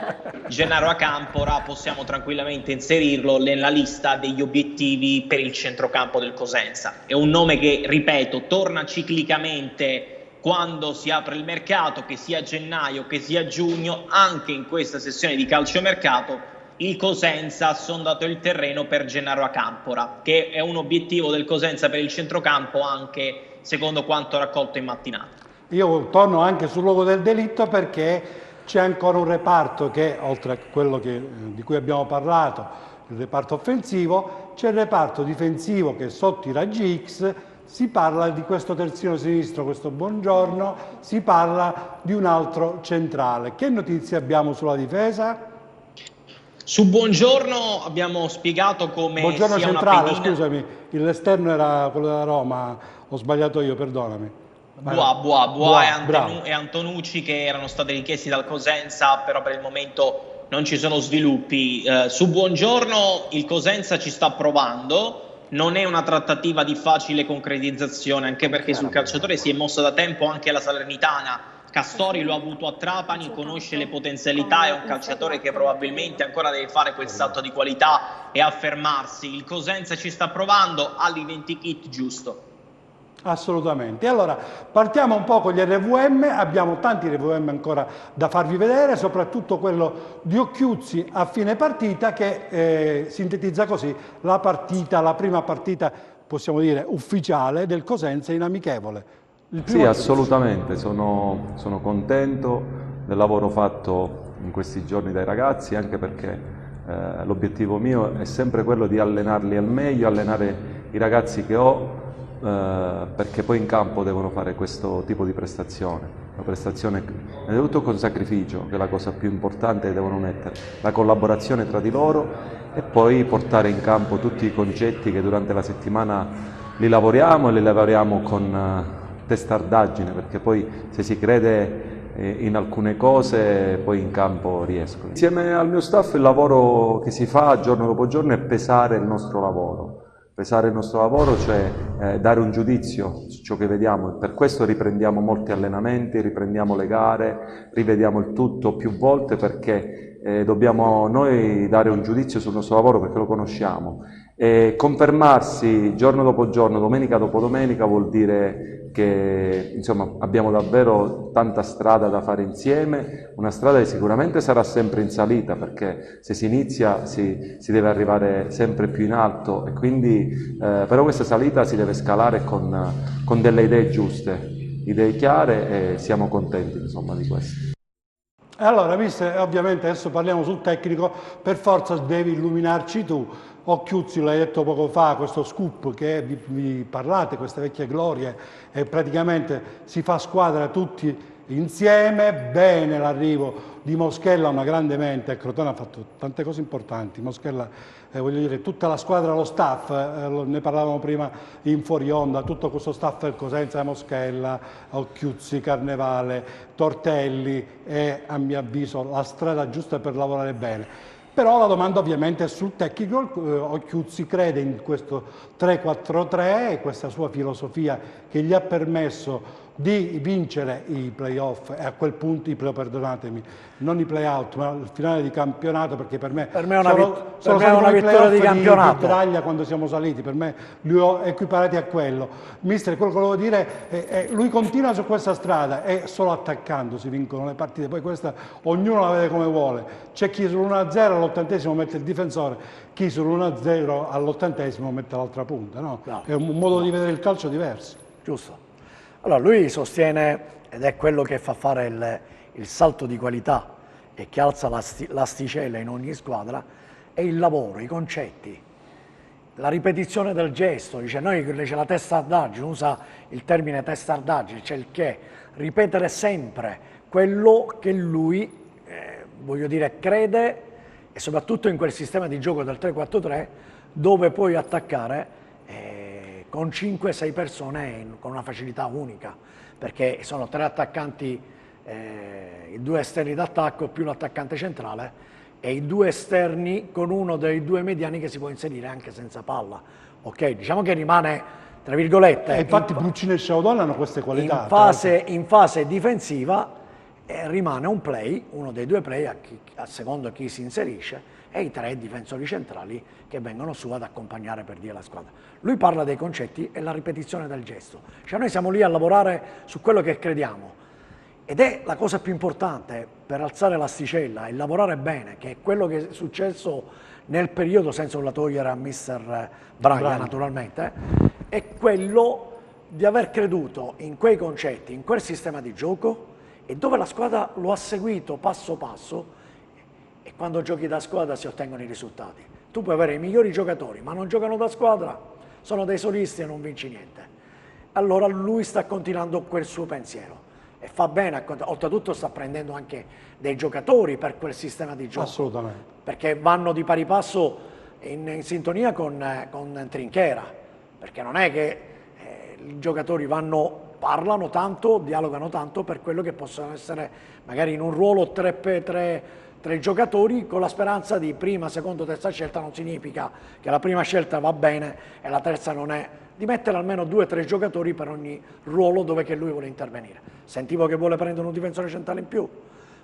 Gennaro Acampora possiamo tranquillamente inserirlo nella lista degli obiettivi per il centrocampo del Cosenza. È un nome che, ripeto, torna ciclicamente quando si apre il mercato, che sia gennaio, che sia giugno. Anche in questa sessione di calciomercato il Cosenza ha sondato il terreno per Gennaro Acampora, che è un obiettivo del Cosenza per il centrocampo anche secondo quanto raccolto in mattinata. Io torno anche sul luogo del delitto perché c'è ancora un reparto che, oltre a quello di cui abbiamo parlato, il reparto offensivo, c'è il reparto difensivo che sotto i raggi X si parla di questo terzino sinistro, questo Buongiorno, si parla di un altro centrale. Che notizie abbiamo sulla difesa? Su Buongiorno abbiamo spiegato come Buongiorno sia centrale, una pedina... scusami, l'esterno era quello della Roma, ho sbagliato io, perdonami. E Antonucci, che erano stati richiesti dal Cosenza, però per il momento non ci sono sviluppi. Su Buongiorno il Cosenza ci sta provando, non è una trattativa di facile concretizzazione, anche perché sul calciatore si è mossa da tempo anche la Salernitana. Castori lo ha avuto a Trapani, conosce le potenzialità, è un calciatore che probabilmente ancora deve fare quel salto di qualità e affermarsi. Il Cosenza ci sta provando, ha l'identikit giusto. Assolutamente. Allora, partiamo un po' con gli RVM, abbiamo tanti RVM ancora da farvi vedere, soprattutto quello di Occhiuzzi a fine partita che sintetizza così la partita, la prima partita, possiamo dire, ufficiale del Cosenza in amichevole. Sì, assolutamente, sono contento del lavoro fatto in questi giorni dai ragazzi, anche perché l'obiettivo mio è sempre quello di allenarli al meglio, allenare i ragazzi che ho, perché poi in campo devono fare questo tipo di prestazione, una prestazione innanzitutto con sacrificio, che è la cosa più importante che devono mettere, la collaborazione tra di loro e poi portare in campo tutti i concetti che durante la settimana li lavoriamo e li lavoriamo con testardaggine, perché poi se si crede in alcune cose poi in campo riescono. Insieme al mio staff il lavoro che si fa giorno dopo giorno è pesare il nostro lavoro. Pesare il nostro lavoro, cioè dare un giudizio su ciò che vediamo, e per questo riprendiamo molti allenamenti, riprendiamo le gare, rivediamo il tutto più volte, perché dobbiamo noi dare un giudizio sul nostro lavoro perché lo conosciamo. E confermarsi giorno dopo giorno, domenica dopo domenica, vuol dire che insomma abbiamo davvero tanta strada da fare insieme, una strada che sicuramente sarà sempre in salita, perché se si inizia si deve arrivare sempre più in alto, e quindi però questa salita si deve scalare con delle idee giuste, idee chiare, e siamo contenti insomma di questo. Allora, mister, ovviamente adesso parliamo sul tecnico, per forza devi illuminarci tu. Occhiuzzi, l'hai detto poco fa, questo scoop che vi parlate, queste vecchie glorie, e praticamente si fa squadra tutti insieme. Bene l'arrivo di Moschella, una grande mente, a Crotone ha fatto tante cose importanti. Moschella, voglio dire, tutta la squadra, lo staff, ne parlavamo prima in fuori onda, tutto questo staff del Cosenza, Moschella, Occhiuzzi, Carnevale, Tortelli, è a mio avviso la strada giusta per lavorare bene. Però la domanda ovviamente è sul tecnico. Occhiuzzi crede in questo 3-4-3 e questa sua filosofia che gli ha permesso di vincere i playoff, e a quel punto perdonatemi, non i playout, ma il finale di campionato, perché per me è una una vittoria di campionato. Di Braglia quando siamo saliti, per me li ho equiparati a quello. Mister, quello che volevo dire, lui continua su questa strada e solo attaccando si vincono le partite, poi questa ognuno la vede come vuole. C'è chi sull'1-0 all'80° mette il difensore, chi sull'1-0 all'80° mette l'altra punta, no? È un modo di vedere il calcio diverso. Giusto. Allora, lui sostiene, ed è quello che fa fare il salto di qualità e che alza l'asticella in ogni squadra, è il lavoro, i concetti, la ripetizione del gesto. Dice, noi c'è la testardaggine, usa il termine testardaggine, c'è il che, ripetere sempre quello che lui, voglio dire, crede, e soprattutto in quel sistema di gioco del 3-4-3, dove puoi attaccare con 5-6 persone con una facilità unica, perché sono 3 attaccanti, i 2 esterni d'attacco più l'attaccante centrale, e i 2 esterni con uno dei 2 mediani che si può inserire anche senza palla. Ok, diciamo che rimane, tra virgolette... infatti Bruccino e Sciaudone hanno queste qualità. In fase difensiva rimane un play, uno dei 2 play a secondo chi si inserisce, e i 3 difensori centrali che vengono su ad accompagnare per dire la squadra. Lui parla dei concetti e la ripetizione del gesto. Cioè noi siamo lì a lavorare su quello che crediamo, ed è la cosa più importante per alzare l'asticella e lavorare bene, che è quello che è successo nel periodo, senza nulla togliere a mister Braglia naturalmente, è quello di aver creduto in quei concetti, in quel sistema di gioco, e dove la squadra lo ha seguito passo passo. E quando giochi da squadra si ottengono i risultati. Tu puoi avere i migliori giocatori, ma non giocano da squadra, sono dei solisti e non vinci niente. allora lui sta continuando quel suo pensiero e fa bene, oltretutto sta prendendo anche dei giocatori per quel sistema di gioco. Assolutamente. Perché vanno di pari passo in sintonia con Trinchera, perché non è che i giocatori parlano tanto, dialogano tanto per quello che possono essere magari in un ruolo tre giocatori, con la speranza di prima, seconda, terza scelta. Non significa che la prima scelta va bene e la terza non è, di mettere almeno 2 o 3 giocatori per ogni ruolo dove che lui vuole intervenire. Sentivo che vuole prendere un difensore centrale in più,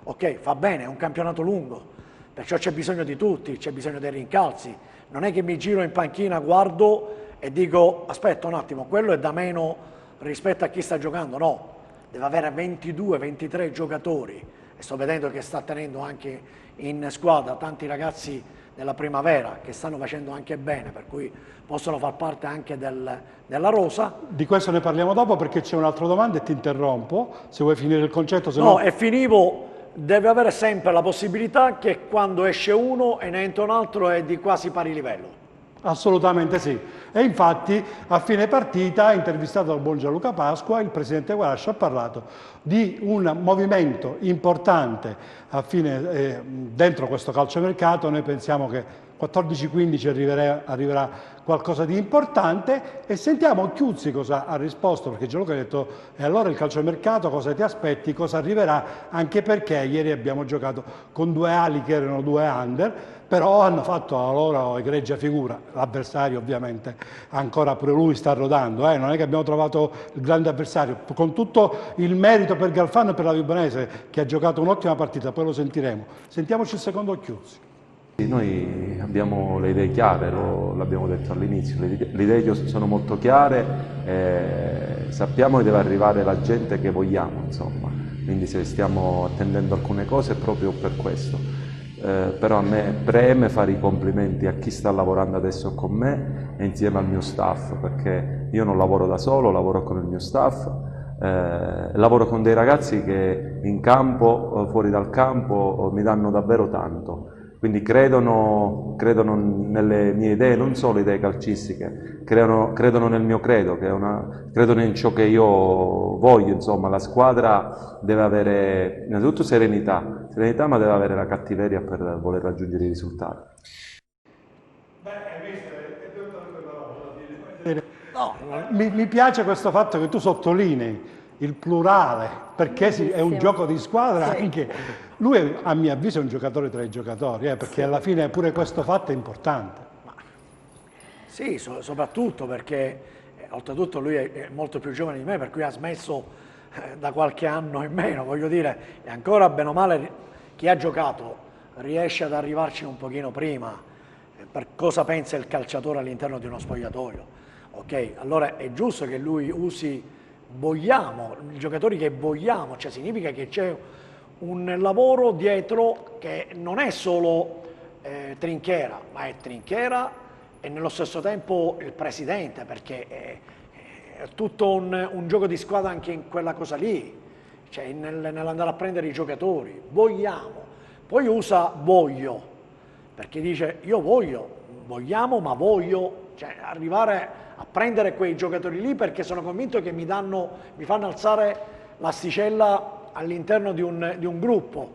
ok, fa bene, è un campionato lungo, perciò c'è bisogno di tutti, c'è bisogno dei rincalzi. Non è che mi giro in panchina, guardo e dico aspetta un attimo, quello è da meno rispetto a chi sta giocando. No, deve avere 22-23 giocatori e sto vedendo che sta tenendo anche in squadra tanti ragazzi della primavera che stanno facendo anche bene, per cui possono far parte anche della rosa. Di questo ne parliamo dopo, perché c'è un'altra domanda e ti interrompo, se vuoi finire il concetto. Se no, e finivo. Deve avere sempre la possibilità che quando esce uno e ne entra un altro è di quasi pari livello. Assolutamente sì. E infatti a fine partita, intervistato dal buon Gianluca Pasqua, il presidente Guarascio ha parlato di un movimento importante dentro questo calciomercato. Noi pensiamo che 14-15 arriverà qualcosa di importante, e sentiamo Chiuzzi cosa ha risposto, perché Gianluca ha detto e allora il calciomercato cosa ti aspetti, cosa arriverà, anche perché ieri abbiamo giocato con 2 ali che erano 2 under, però hanno fatto la loro egregia figura. L'avversario ovviamente ancora pure lui sta rodando, non è che abbiamo trovato il grande avversario, con tutto il merito per Galfano e per la Vibonese che ha giocato un'ottima partita, poi lo sentiremo. Sentiamoci il secondo Chiuzzi. Noi abbiamo le idee chiare, l'abbiamo detto all'inizio, le idee sono molto chiare, sappiamo che deve arrivare la gente che vogliamo, insomma, quindi se stiamo attendendo alcune cose è proprio per questo. Però a me preme fare i complimenti a chi sta lavorando adesso con me e insieme al mio staff, perché io non lavoro da solo, lavoro con il mio staff, lavoro con dei ragazzi che in campo, fuori dal campo, mi danno davvero tanto. Quindi credono nelle mie idee, non solo idee calcistiche, credono nel mio credo, credono in ciò che io voglio. Insomma, la squadra deve avere innanzitutto serenità, ma deve avere la cattiveria per voler raggiungere i risultati. No, mi piace questo fatto che tu sottolinei il plurale, perché è un gioco di squadra anche. Lui, a mio avviso, è un giocatore tra i giocatori, perché alla fine pure questo fatto è importante. Sì, soprattutto perché oltretutto lui è molto più giovane di me, per cui ha smesso da qualche anno in meno, voglio dire, e ancora bene o male chi ha giocato riesce ad arrivarci un pochino prima per cosa pensa il calciatore all'interno di uno spogliatoio. Ok, allora è giusto che lui usi vogliamo, i giocatori che vogliamo, cioè significa che c'è un lavoro dietro che non è solo Trinchera, ma è Trinchera e nello stesso tempo il presidente, perché è tutto un gioco di squadra anche in quella cosa lì, cioè nell'andare a prendere i giocatori. Vogliamo, poi usa voglio, perché dice io vogliamo, ma voglio, cioè arrivare a prendere quei giocatori lì perché sono convinto che mi fanno alzare l'asticella all'interno di un gruppo.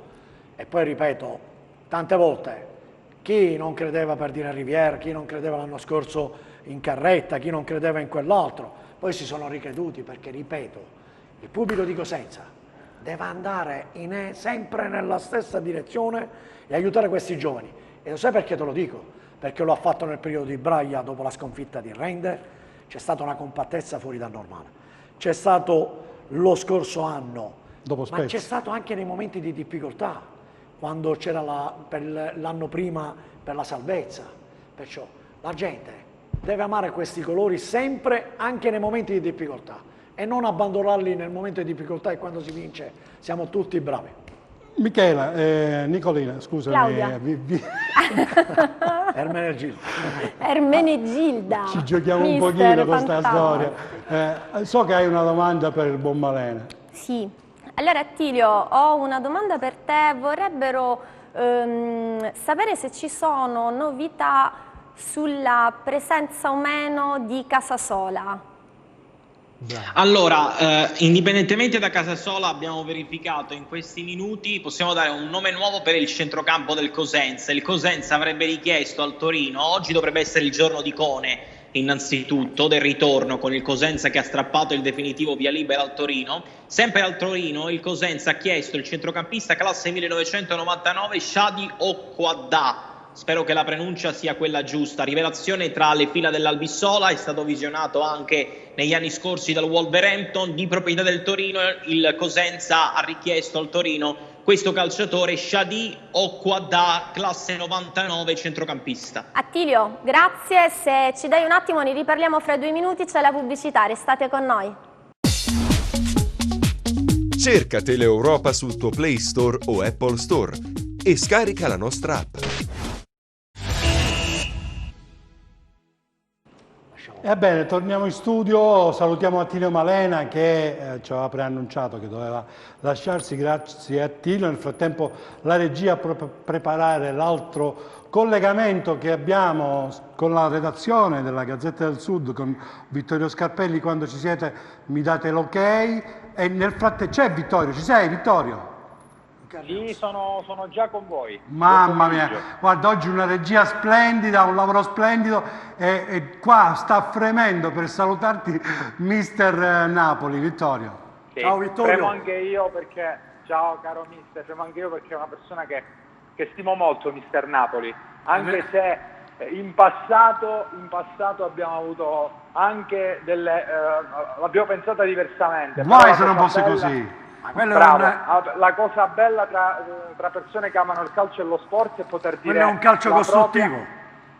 E poi ripeto, tante volte chi non credeva per dire a Rivière, chi non credeva l'anno scorso in Carretta, chi non credeva in quell'altro, poi si sono ricreduti, perché ripeto, il pubblico di Cosenza deve andare sempre nella stessa direzione e aiutare questi giovani. E lo sai perché te lo dico? Perché lo ha fatto nel periodo di Braia dopo la sconfitta di Render, c'è stata una compattezza fuori dal normale, c'è stato lo scorso anno, ma c'è stato anche nei momenti di difficoltà, quando c'era l'anno prima per la salvezza. Perciò la gente deve amare questi colori sempre, anche nei momenti di difficoltà, e non abbandonarli nel momento di difficoltà, e quando si vince siamo tutti bravi. Michela, Nicolina, scusami. Claudia. Ermenegilda. Ci giochiamo un pochino con questa storia. So che hai una domanda per il buon Malena. Sì. Allora Attilio, ho una domanda per te. Vorrebbero sapere se ci sono novità sulla presenza o meno di Casasola. Allora, indipendentemente da Casasola, abbiamo verificato in questi minuti, possiamo dare un nome nuovo per il centrocampo del Cosenza. Il Cosenza avrebbe richiesto al Torino, oggi dovrebbe essere il giorno di Cone, innanzitutto, del ritorno con il Cosenza che ha strappato il definitivo via libera al Torino. Sempre al Torino il Cosenza ha chiesto il centrocampista classe 1999 Shadi Okwada. Spero che la pronuncia sia quella giusta. Rivelazione tra le fila dell'Albissola, è stato visionato anche negli anni scorsi dal Wolverhampton, di proprietà del Torino. Il Cosenza ha richiesto al Torino questo calciatore, Shadi Okwada, classe 99, centrocampista. Attilio, grazie. Se ci dai un attimo ne riparliamo fra 2 minuti, c'è la pubblicità, restate con noi. Cerca Teleeuropa sul tuo Play Store o Apple Store e scarica la nostra app. Ebbene, torniamo in studio, salutiamo Attilio Malena che ci aveva preannunciato che doveva lasciarsi, grazie a Attilio. Nel frattempo la regia proprio preparare l'altro collegamento che abbiamo con la redazione della Gazzetta del Sud, con Vittorio Scarpelli. Quando ci siete mi date l'ok e nel frattempo c'è Vittorio, ci sei Vittorio? Sì, sono già con voi. Mamma mia, guarda, oggi una regia splendida, un lavoro splendido e qua sta fremendo per salutarti mister Napoli. Vittorio. Sì, ciao Vittorio. Fremo anche io perché, ciao caro mister, fremo anche io perché è una persona che stimo molto, mister Napoli, anche se in passato abbiamo avuto anche l'abbiamo pensata diversamente. Guai se non fosse così. Bravo. La cosa bella tra persone che amano il calcio e lo sport è poter dire quello è un calcio costruttivo.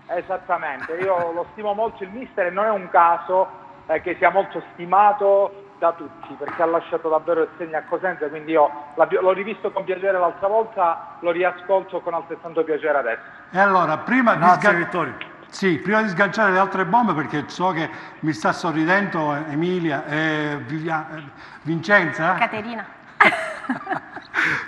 Esattamente, io lo stimo molto il mister e non è un caso che sia molto stimato da tutti, perché ha lasciato davvero il segno a Cosenza, quindi io l'ho rivisto con piacere l'altra volta, lo riascolto con altrettanto piacere adesso. E allora, prima Vittorio. Sì, prima di sganciare le altre bombe, perché so che mi sta sorridendo Emilia, Vincenza? Caterina.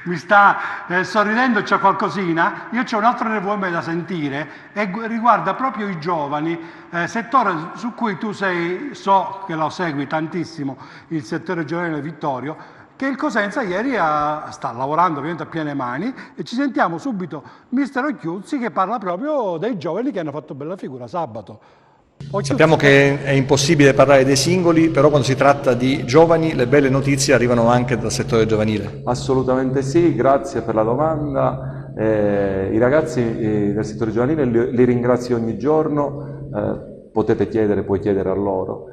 Mi sta sorridendo, c'è qualcosina. Io c'ho un altro RVM da sentire e riguarda proprio i giovani, settore su cui tu so che lo segui tantissimo, il settore giovanile Vittorio, che il Cosenza ieri sta lavorando ovviamente a piene mani, e ci sentiamo subito mister Occhiuzzi che parla proprio dei giovani che hanno fatto bella figura sabato. Occhiuzzi. Sappiamo che è impossibile parlare dei singoli, però quando si tratta di giovani le belle notizie arrivano anche dal settore giovanile. Assolutamente sì, grazie per la domanda. I ragazzi del settore giovanile li ringrazio ogni giorno, puoi chiedere a loro.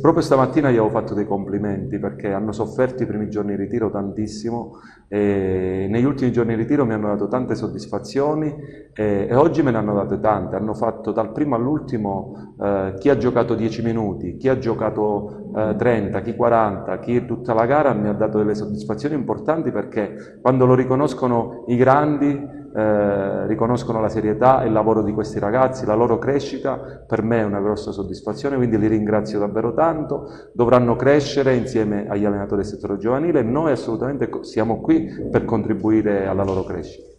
Proprio stamattina gli avevo fatto dei complimenti perché hanno sofferto i primi giorni di ritiro tantissimo e negli ultimi giorni di ritiro mi hanno dato tante soddisfazioni e oggi me ne hanno date tante. Hanno fatto dal primo all'ultimo chi ha giocato 10 minuti, chi ha giocato 30, chi 40, chi tutta la gara mi ha dato delle soddisfazioni importanti perché quando lo riconoscono i grandi riconoscono la serietà e il lavoro di questi ragazzi, la loro crescita per me è una grossa soddisfazione, quindi li ringrazio davvero tanto. Dovranno crescere insieme agli allenatori del settore giovanile e noi assolutamente siamo qui per contribuire alla loro crescita.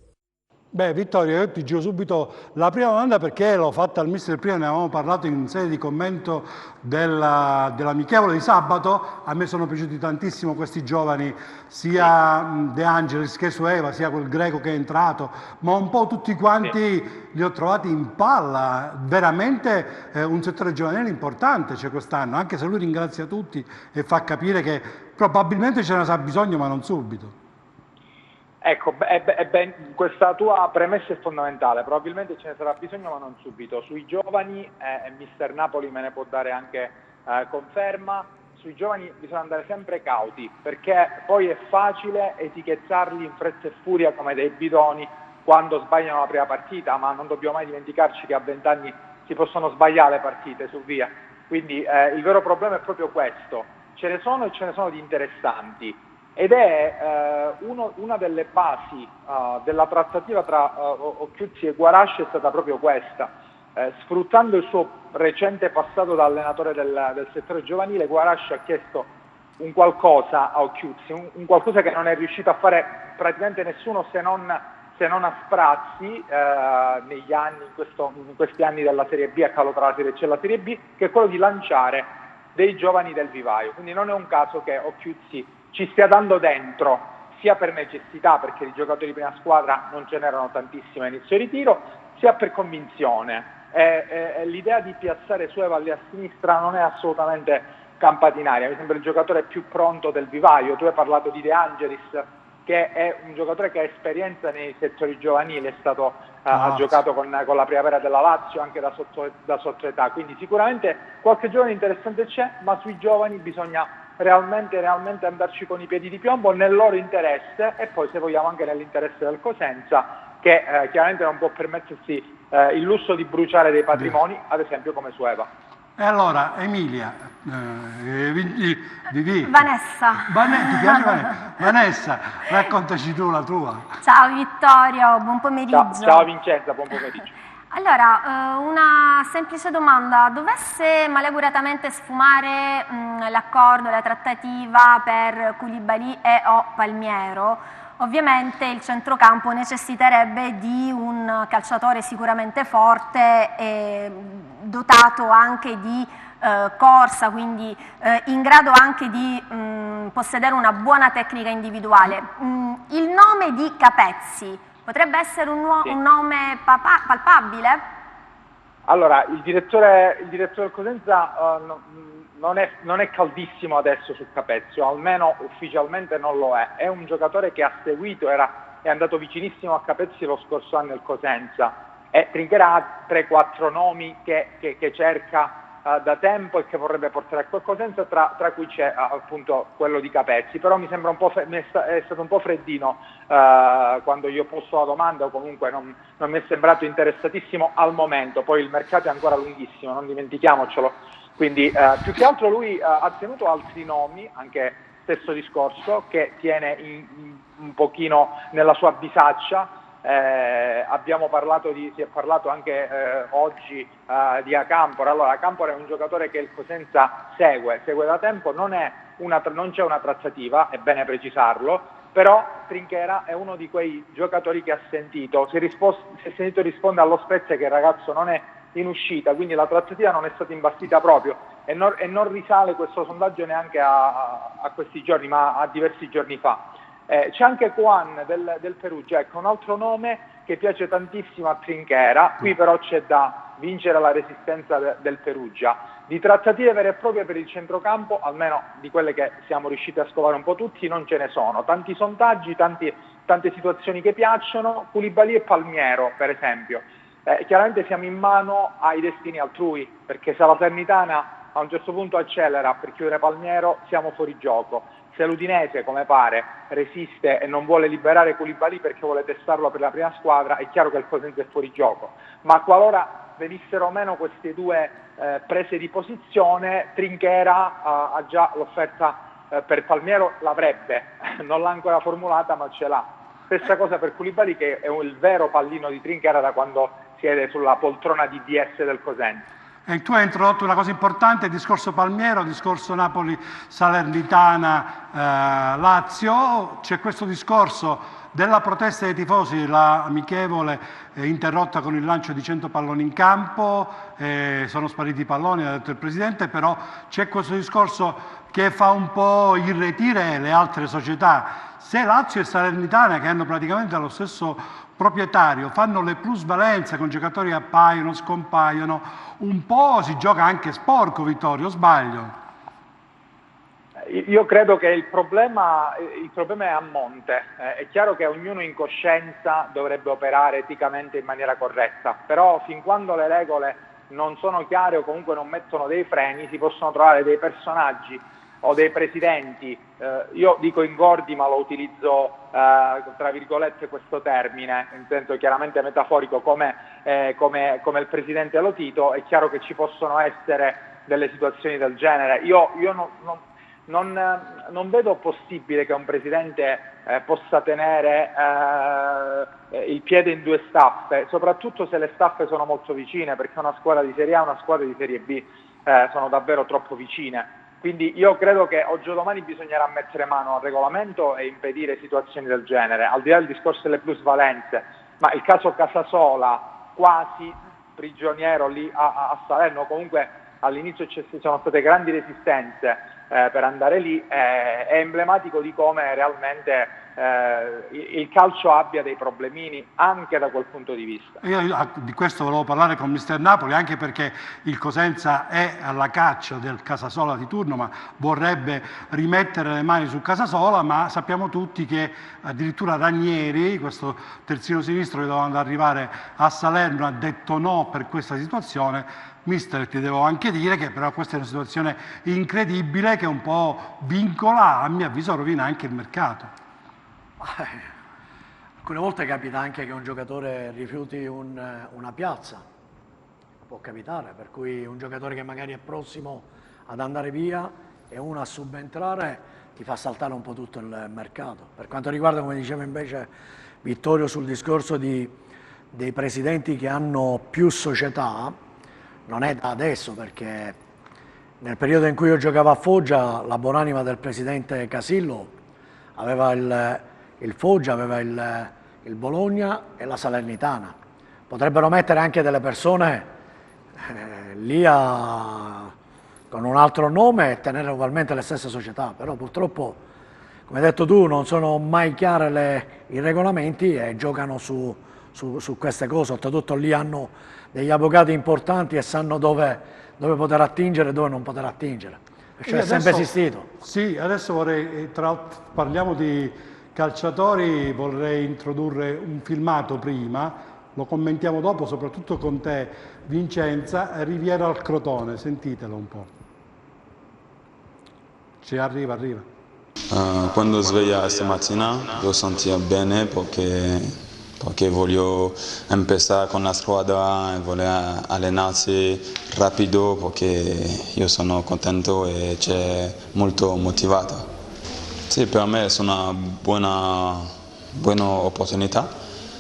Beh Vittorio, io ti giro subito la prima domanda perché l'ho fatta al mister prima, ne avevamo parlato in sede di commento dell'amichevole di sabato. A me sono piaciuti tantissimo questi giovani, sia De Angelis che Sueva, sia quel greco che è entrato, ma un po' tutti quanti li ho trovati in palla. Veramente un settore giovanile importante c'è quest'anno, anche se lui ringrazia tutti e fa capire che probabilmente ce ne sarà bisogno ma non subito. Ecco, questa tua premessa è fondamentale, probabilmente ce ne sarà bisogno ma non subito. Sui giovani, mister Napoli me ne può dare anche conferma, sui giovani bisogna andare sempre cauti, perché poi è facile etichettarli in fretta e furia come dei bidoni quando sbagliano la prima partita, ma non dobbiamo mai dimenticarci che a 20 anni si possono sbagliare le partite su via. Quindi il vero problema è proprio questo, ce ne sono e ce ne sono di interessanti. Ed è una delle basi della trattativa tra Occhiuzzi e Guaraci è stata proprio questa. Sfruttando il suo recente passato da allenatore del settore giovanile, Guaraci ha chiesto un qualcosa a Occhiuzzi, un qualcosa che non è riuscito a fare praticamente nessuno se non a sprazzi negli anni, in questi anni della Serie B, a cavallo tra la Serie C e la Serie B, che è quello di lanciare dei giovani del vivaio. Quindi non è un caso che Occhiuzzi ci stia dando dentro, sia per necessità, perché di giocatori di prima squadra non ce n'erano tantissimi a inizio ritiro, sia per convinzione. L'idea di piazzare Sueva lì a sinistra non è assolutamente campata in aria, mi sembra il giocatore più pronto del vivaio. Tu hai parlato di De Angelis, che è un giocatore che ha esperienza nei settori giovanili, ha giocato con la primavera della Lazio anche da sotto età, quindi sicuramente qualche giovane interessante c'è, ma sui giovani bisogna realmente andarci con i piedi di piombo nel loro interesse, e poi se vogliamo anche nell'interesse del Cosenza, che chiaramente non può permettersi il lusso di bruciare dei patrimoni, ad esempio come Sueva. E allora, Emilia, Vanessa. Ti piace Vanessa? Raccontaci tu la tua. Ciao Vittorio, buon pomeriggio. Ciao Vincenza, buon pomeriggio. Allora, una semplice domanda: dovesse malauguratamente sfumare l'accordo, la trattativa per Koulibaly e o Palmiero, ovviamente il centrocampo necessiterebbe di un calciatore sicuramente forte e dotato anche di corsa, quindi in grado anche di possedere una buona tecnica individuale. Il nome di Capezzi potrebbe essere un nome palpabile? Allora, il direttore del Cosenza non è caldissimo adesso su Capezzi, o almeno ufficialmente non lo è. È un giocatore che ha seguito, è andato vicinissimo a Capezzi lo scorso anno il Cosenza, e Trinchera ha 3-4 nomi che cerca da tempo e che vorrebbe portare a quel Cosenza, tra cui c'è appunto quello di Capezzi. Però mi sembra è stato un po' freddino quando gli ho posto la domanda, o comunque non mi è sembrato interessatissimo al momento. Poi il mercato è ancora lunghissimo, non dimentichiamocelo, quindi più che altro lui ha tenuto altri nomi, anche stesso discorso, che tiene un pochino nella sua bisaccia. Si è parlato anche oggi di Acampora. Allora, Acampora è un giocatore che il Cosenza segue da tempo, non c'è una trattativa, è bene precisarlo, però Trinchera è uno di quei giocatori che ha sentito, si è sentito rispondere allo Spezia che il ragazzo non è in uscita, quindi la trattativa non è stata imbastita proprio, e non risale questo sondaggio neanche a questi giorni, ma a diversi giorni fa. C'è anche Juan del Perugia, ecco, un altro nome che piace tantissimo a Trinchera. Qui però c'è da vincere la resistenza del Perugia. Di trattative vere e proprie per il centrocampo, almeno di quelle che siamo riusciti a scovare un po' tutti, non ce ne sono. Tanti sondaggi, tante situazioni che piacciono. Koulibaly e Palmiero, per esempio. Chiaramente siamo in mano ai destini altrui, perché se la Salernitana a un certo punto accelera per chiudere Palmiero, siamo fuori gioco. Se l'Udinese, come pare, resiste e non vuole liberare Koulibaly perché vuole testarlo per la prima squadra, è chiaro che il Cosenza è fuori gioco. Ma qualora venissero meno queste due prese di posizione, Trinchera ha già l'offerta per Palmiero, l'avrebbe, non l'ha ancora formulata ma ce l'ha. Stessa cosa per Koulibaly, che è il vero pallino di Trinchera da quando siede sulla poltrona di DS del Cosenza. E tu hai introdotto una cosa importante, il discorso Palmiero, il discorso Napoli-Salernitana, Lazio. C'è questo discorso della protesta dei tifosi, la amichevole interrotta con il lancio di 100 palloni in campo, sono spariti i palloni, ha detto il Presidente, però c'è questo discorso che fa un po' irretire le altre società. Se Lazio e Salernitana, che hanno praticamente lo stesso proprietario, fanno le plusvalenze con giocatori che appaiono, scompaiono, un po' si gioca anche sporco, Vittorio, sbaglio? Io credo che il problema è a monte. È chiaro che ognuno in coscienza dovrebbe operare eticamente in maniera corretta, però fin quando le regole non sono chiare o comunque non mettono dei freni, si possono trovare dei personaggi o dei presidenti, io dico ingordi ma lo utilizzo tra virgolette questo termine, in senso chiaramente metaforico, come il presidente Lotito. È chiaro che ci possono essere delle situazioni del genere. Io non vedo possibile che un presidente possa tenere il piede in due staffe, soprattutto se le staffe sono molto vicine, perché una squadra di Serie A e una squadra di Serie B sono davvero troppo vicine. Quindi io credo che oggi o domani bisognerà mettere mano al regolamento e impedire situazioni del genere, al di là del discorso delle plusvalenze. Ma il caso Casasola, quasi prigioniero lì a Salerno, comunque all'inizio sono state grandi resistenze per andare lì, è emblematico di come realmente il calcio abbia dei problemini anche da quel punto di vista. Io di questo volevo parlare con Mister Napoli, anche perché il Cosenza è alla caccia del Casasola di turno, ma vorrebbe rimettere le mani su Casasola, ma sappiamo tutti che addirittura Ranieri, questo terzino sinistro che doveva arrivare a Salerno, ha detto no per questa situazione. Mister, ti devo anche dire che però questa è una situazione incredibile che un po' vincola, a mio avviso rovina anche il mercato. Alcune volte capita anche che un giocatore rifiuti una piazza, può capitare, per cui un giocatore che magari è prossimo ad andare via e uno a subentrare ti fa saltare un po' tutto il mercato. Per quanto riguarda, come diceva invece Vittorio, sul discorso dei presidenti che hanno più società, non è da adesso, perché nel periodo in cui io giocavo a Foggia, la buonanima del presidente Casillo aveva il Foggia, aveva il Bologna e la Salernitana. Potrebbero mettere anche delle persone lì con un altro nome e tenere ugualmente le stesse società, però purtroppo, come hai detto tu, non sono mai chiare i regolamenti e giocano su queste cose. Oltretutto lì hanno degli avvocati importanti e sanno dove poter attingere e dove non poter attingere. Cioè, è sempre esistito. Sì, adesso vorrei, parliamo di calciatori, vorrei introdurre un filmato prima, lo commentiamo dopo, soprattutto con te Vincenza, Riviera al Crotone, sentitelo un po'. Ci arriva. Quando sveglia stamattina lo sento bene perché voglio iniziare con la squadra e voglio allenarsi rapido perché io sono contento e c'è molto motivato. Sì, per me è una buona opportunità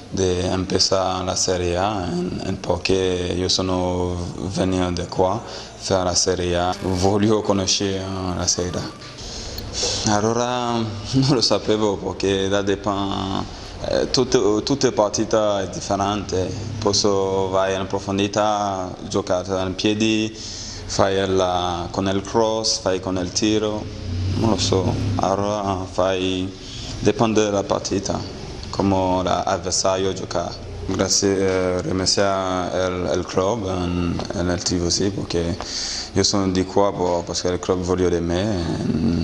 di iniziare la Serie A perché io sono venuto da qua per la Serie A, voglio conoscere la Serie A. Allora non lo sapevo perché da tutte le partite è differente, posso vai in profondità, giocare in piedi, fai con il cross, fai con il tiro. Non lo so, allora dipende dalla partita, come l'avversario gioca. Grazie, ringrazio il club e il tifosi perché io sono di qua perché il club vuole di me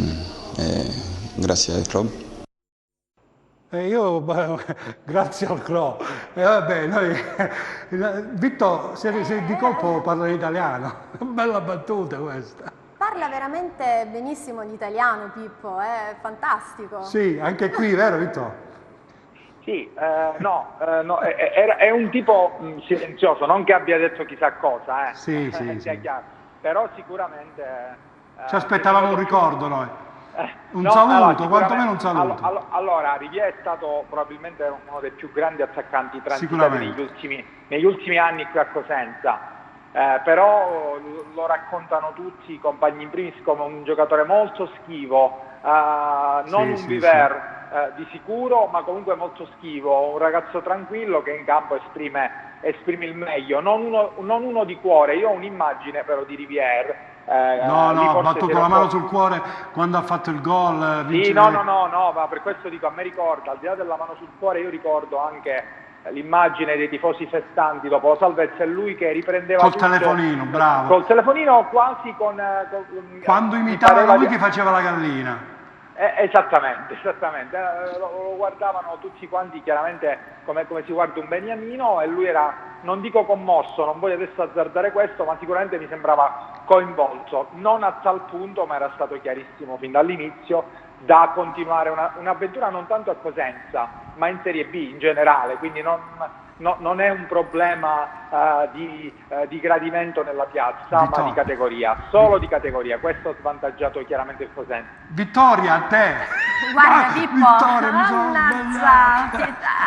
e grazie al club. Grazie al club. Vitto, se di colpo parla in italiano, bella battuta questa. Parla veramente benissimo l'italiano, Pippo, è fantastico. Sì, anche qui, vero Vitto? Sì, è un tipo silenzioso, non che abbia detto chissà cosa, Sì. chiaro. Però sicuramente... Ci aspettavamo un ricordo noi. Saluto, quantomeno un saluto. Allora, Riviera è stato probabilmente uno dei più grandi attaccanti transitati negli ultimi anni qui a Cosenza. Però lo raccontano tutti i compagni in primis come un giocatore molto schivo, non un viver di sicuro, ma comunque molto schivo, un ragazzo tranquillo che in campo esprime il meglio, non uno di cuore. Io ho un'immagine però di Riviera. Ha battuto la mano sul cuore quando ha fatto il gol. Sì, no, ma per questo dico, a me ricorda, al di là della mano sul cuore, io ricordo anche l'immagine dei tifosi festanti dopo la salvezza, è lui che riprendeva col tutto, telefonino, bravo. Col telefonino quasi quando imitava lui che faceva la gallina. Esattamente. Lo guardavano tutti quanti chiaramente come si guarda un beniamino, e lui era, non dico commosso, non voglio adesso azzardare questo, ma sicuramente mi sembrava coinvolto, non a tal punto, ma era stato chiarissimo fin dall'inizio, da continuare un'avventura non tanto a Cosenza, ma in Serie B in generale, quindi non è un problema di gradimento nella piazza, ma di categoria, solo di categoria. Questo ha svantaggiato chiaramente il Cosenza. Vittoria, a te! Guarda Pippo, mannaggia,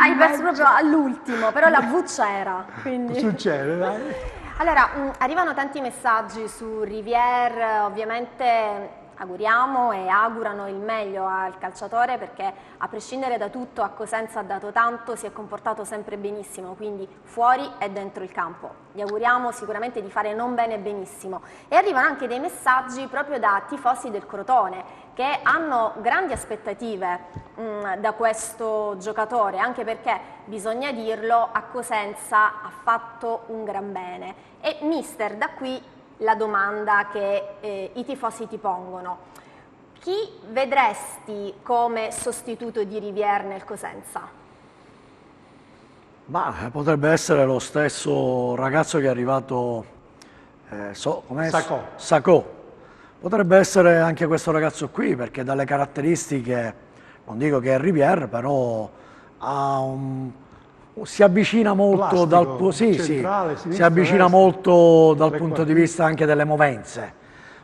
hai perso proprio all'ultimo, però la V c'era. Quindi... Succede, dai. Allora, arrivano tanti messaggi su Riviera, ovviamente auguriamo e augurano il meglio al calciatore, perché a prescindere da tutto a Cosenza ha dato tanto, si è comportato sempre benissimo, quindi fuori e dentro il campo. Gli auguriamo sicuramente di fare non bene benissimo. E arrivano anche dei messaggi proprio da tifosi del Crotone che hanno grandi aspettative da questo giocatore, anche perché, bisogna dirlo, a Cosenza ha fatto un gran bene. E mister, da qui la domanda che i tifosi ti pongono: chi vedresti come sostituto di Rivière nel Cosenza? Ma potrebbe essere lo stesso ragazzo che è arrivato, Sacco. Potrebbe essere anche questo ragazzo qui, perché dalle caratteristiche, non dico che è Rivière, però si avvicina molto si avvicina molto dal punto di vista anche delle movenze.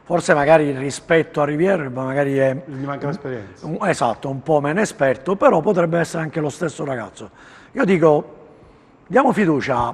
Forse magari rispetto a Rivière magari gli manca l'esperienza. Esatto, un po' meno esperto, però potrebbe essere anche lo stesso ragazzo. Io dico, diamo fiducia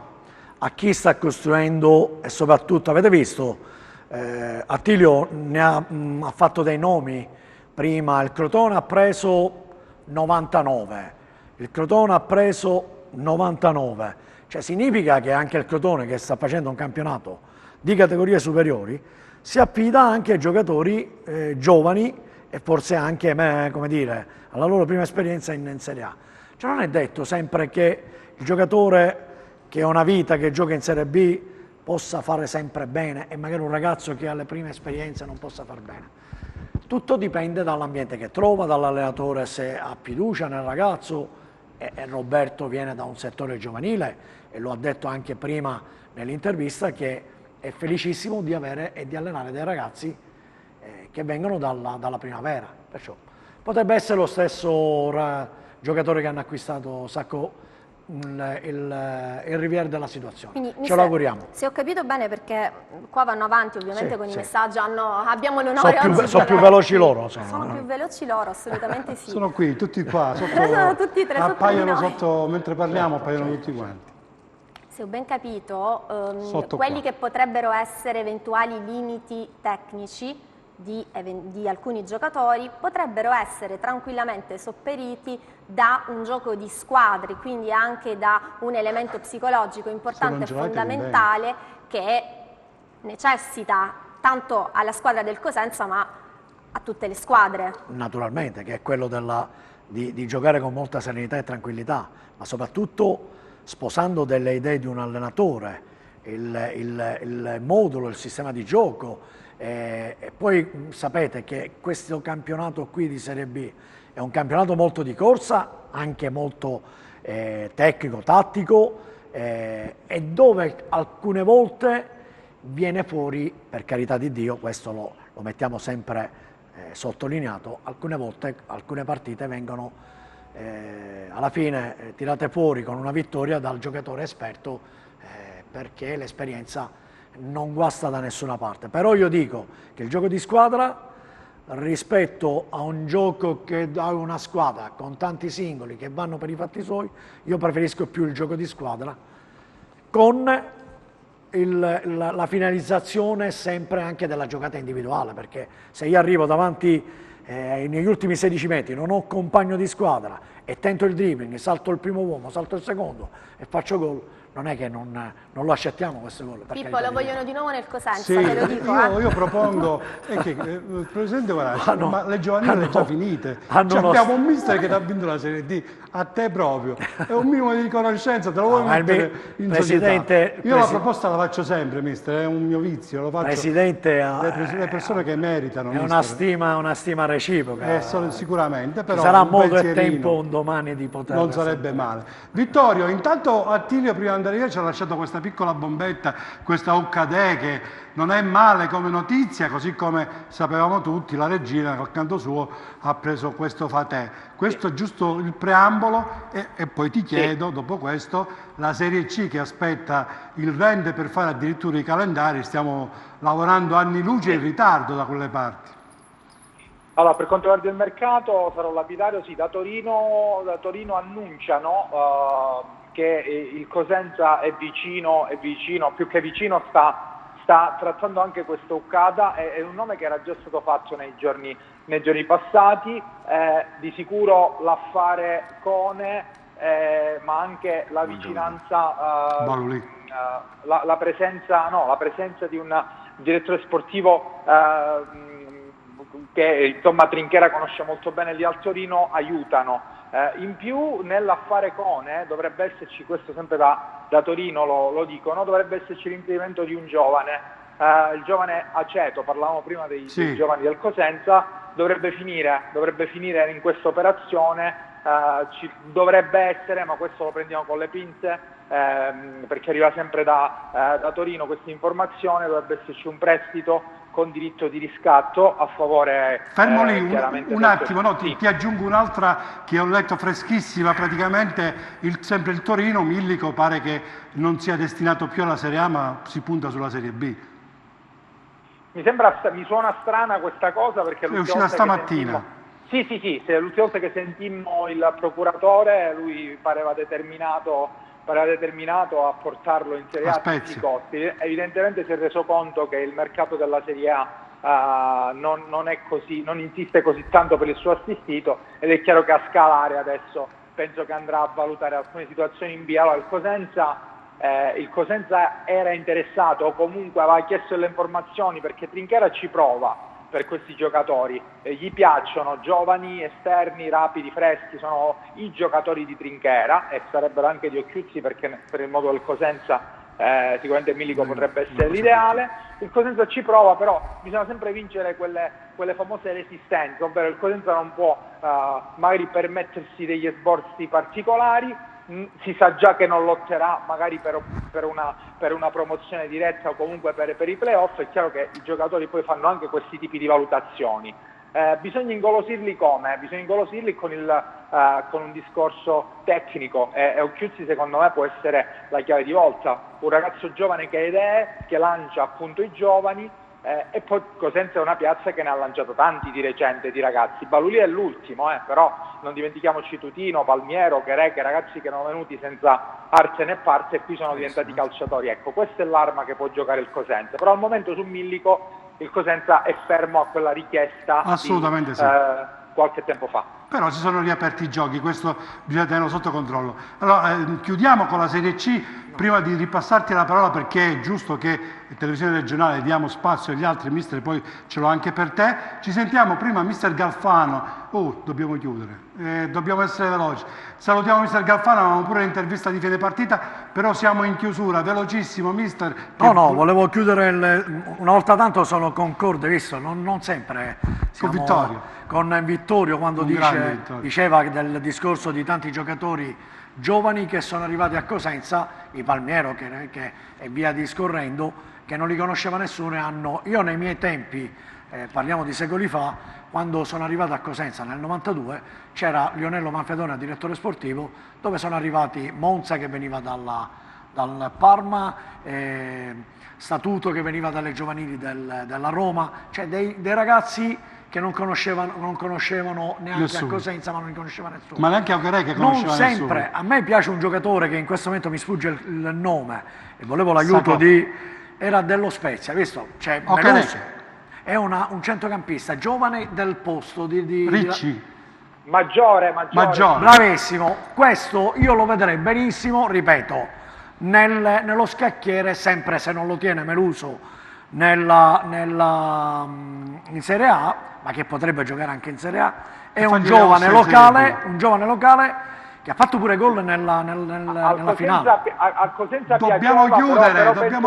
a chi sta costruendo, e soprattutto, avete visto, Attilio ha fatto dei nomi prima. Il Crotone ha preso 99, il Crotone ha preso 99, cioè significa che anche il Crotone, che sta facendo un campionato di categorie superiori, si affida anche ai giocatori giovani e forse anche, come dire, alla loro prima esperienza in Serie A. Cioè non è detto sempre che il giocatore che ha una vita, che gioca in Serie B, possa fare sempre bene, e magari un ragazzo che ha le prime esperienze non possa far bene. Tutto dipende dall'ambiente che trova, dall'allenatore se ha fiducia nel ragazzo, e Roberto viene da un settore giovanile e lo ha detto anche prima nell'intervista, che è felicissimo di avere e di allenare dei ragazzi che vengono dalla primavera. Perciò potrebbe essere lo stesso giocatore che hanno acquistato Sacco, il Rivière della situazione. Quindi, ce lo auguriamo. Se ho capito bene, perché qua vanno avanti ovviamente con i messaggi, abbiamo l'onore sono più veloci loro. Sono più veloci loro, assolutamente sì. Sono qui, tutti qua, sono tutti e tre appaiono sotto, mentre parliamo appaiono tutti quanti. Se ho ben capito, quelli che potrebbero essere eventuali limiti tecnici di alcuni giocatori potrebbero essere tranquillamente sopperiti da un gioco di squadre, quindi anche da un elemento psicologico importante e fondamentale che necessita tanto alla squadra del Cosenza ma a tutte le squadre. Naturalmente, che è quello di giocare con molta serenità e tranquillità, ma soprattutto sposando delle idee di un allenatore, il modulo, il sistema di gioco. E poi sapete che questo campionato qui di Serie B è un campionato molto di corsa, anche molto tecnico, tattico, e dove alcune volte viene fuori, per carità di Dio, questo lo mettiamo sempre sottolineato, alcune volte alcune partite vengono alla fine tirate fuori con una vittoria dal giocatore esperto, perché l'esperienza non guasta da nessuna parte. Però io dico che il gioco di squadra, rispetto a un gioco che ha una squadra con tanti singoli che vanno per i fatti suoi, io preferisco più il gioco di squadra con la finalizzazione sempre anche della giocata individuale, perché se io arrivo davanti negli ultimi 16 metri, non ho compagno di squadra e tento il dribbling, salto il primo uomo, salto il secondo e faccio gol, non è che non lo accettiamo questo gol. Pippo, lo vogliono di nuovo nel Cosenza, sì, te lo dico. Io propongo, il presidente guarda, ma le giovanili le già finite. Abbiamo un mister che ti ha vinto la Serie D, a te proprio, è un minimo di riconoscenza, te lo vuoi mettere in società. Io la proposta la faccio sempre, mister, è un mio vizio, lo faccio. Presidente, le persone che meritano. È una stima reciproca. Sicuramente, però sarà modo e tempo un domani di poter. Non sarebbe male. Vittorio, intanto Attilio prima di andare via ci ha lasciato questa piccola bombetta, questa Uccadè, che non è male come notizia, così come sapevamo tutti, la regina al canto suo ha preso questo Fatè. Questo è giusto il preambolo e poi ti chiedo, dopo questo, la Serie C che aspetta il Rende per fare addirittura i calendari, stiamo lavorando anni luce in ritardo da quelle parti. Allora, per quanto riguarda il mercato, sarò lapidario, sì, da Torino annunciano che il Cosenza è vicino, più che vicino sta sta trattando anche questa Okada, è un nome che era già stato fatto nei giorni passati, di sicuro l'affare Kone, ma anche la vicinanza, la presenza di un direttore sportivo che insomma Trinchera conosce molto bene lì al Torino, aiutano. In più nell'affare Kone dovrebbe esserci, questo sempre da Torino lo dicono, dovrebbe esserci l'inserimento di un giovane, il giovane Aceto, parlavamo prima dei giovani del Cosenza, dovrebbe finire in questa operazione, dovrebbe essere, ma questo lo prendiamo con le pinze, perché arriva sempre da Torino questa informazione, dovrebbe esserci un prestito con diritto di riscatto a favore. Fermo lì un attimo, no, ti aggiungo un'altra che ho letto freschissima, praticamente sempre il Torino, Millico pare che non sia destinato più alla Serie A ma si punta sulla Serie B. Mi suona strana questa cosa perché è uscita stamattina. L'ultima volta che sentimmo il procuratore lui pareva determinato a portarlo in Serie A a tutti i costi. Evidentemente si è reso conto che il mercato della Serie A non è così, non insiste così tanto per il suo assistito, ed è chiaro che a scalare adesso penso che andrà a valutare alcune situazioni in B. Allora, il Cosenza era interessato o comunque aveva chiesto delle informazioni perché Trinchera ci prova per questi giocatori, gli piacciono, giovani, esterni, rapidi, freschi, sono i giocatori di Trinchera e sarebbero anche di Occhiuzzi perché per il modo del Cosenza sicuramente Millico potrebbe essere l'ideale. Il Cosenza ci prova, però bisogna sempre vincere quelle famose resistenze, ovvero il Cosenza non può magari permettersi degli esborsi particolari. Si sa già che non lotterà magari per una promozione diretta o comunque per i playoff. È chiaro che i giocatori poi fanno anche questi tipi di valutazioni. Bisogna ingolosirli come? Bisogna ingolosirli con un discorso tecnico e Occhiuzzi secondo me può essere la chiave di volta, un ragazzo giovane che ha idee, che lancia appunto i giovani. E poi Cosenza è una piazza che ne ha lanciato tanti di recente di ragazzi. Balulì è l'ultimo, però non dimentichiamoci Tutino, Palmiero, Cherecche, ragazzi che erano venuti senza arte né parte e qui sono diventati calciatori. Ecco, questa è l'arma che può giocare il Cosenza, però al momento su Millico il Cosenza è fermo a quella richiesta assolutamente qualche tempo fa. Però si sono riaperti i giochi, questo bisogna tenerlo sotto controllo. Allora, chiudiamo con la Serie C, prima di ripassarti la parola perché è giusto che in televisione regionale diamo spazio agli altri, mister, poi ce l'ho anche per te. Ci sentiamo prima mister Galfano. Dobbiamo chiudere, dobbiamo essere veloci. Salutiamo mister Galfano, avevamo pure l'intervista di fine partita, però siamo in chiusura, velocissimo mister. No, volevo chiudere, una volta tanto sono concorde, visto, non sempre con Vittorio. Con Vittorio quando diceva del discorso di tanti giocatori giovani che sono arrivati a Cosenza, i Palmiero e via discorrendo, che non li conosceva nessuno e hanno, io nei miei tempi, parliamo di secoli fa, quando sono arrivato a Cosenza nel 92 c'era Lionello Manfredoni, direttore sportivo, dove sono arrivati Monza che veniva dal Parma, Statuto che veniva dalle giovanili della Roma, cioè dei ragazzi che non conoscevano neanche nessuno. A Cosenza, ma non li conosceva nessuno. Ma neanche a Ocherè che conosceva nessuno. Non sempre. A me piace un giocatore che in questo momento mi sfugge il nome e volevo l'aiuto era dello Spezia, visto? Cioè, Meluso è un centrocampista giovane del posto di Ricci. Maggiore. Bravissimo. Questo io lo vedrei benissimo, ripeto, nello scacchiere, sempre se non lo tiene Meluso in Serie A, ma che potrebbe giocare anche in Serie A, è un giovane locale che ha fatto pure gol nella finale. Al Cosenza dobbiamo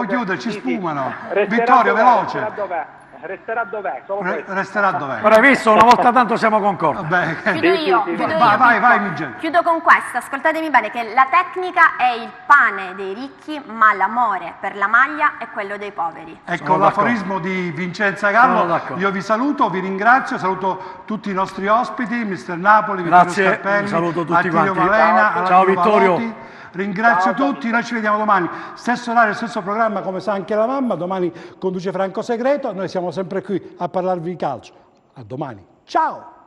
chiudere, ci spumano. Vittorio, veloce. Resterà dov'è? Resterà dov'è. Però hai visto, una volta tanto siamo concordi. Chiudo io. Vai, Miguel. Chiudo con questo, ascoltatemi bene, che la tecnica è il pane dei ricchi, ma l'amore per la maglia è quello dei poveri. Ecco l'aforismo di Vincenza Gallo. Io vi saluto, vi ringrazio, saluto tutti i nostri ospiti, mister Napoli, Vittorio Scarpelli, saluto tutti quanti. Valena, ciao Vittorio. Ringrazio tutti, noi ci vediamo domani, stesso orario, stesso programma, come sa anche la mamma, domani conduce Franco Segreto, noi siamo sempre qui a parlarvi di calcio. A domani, ciao!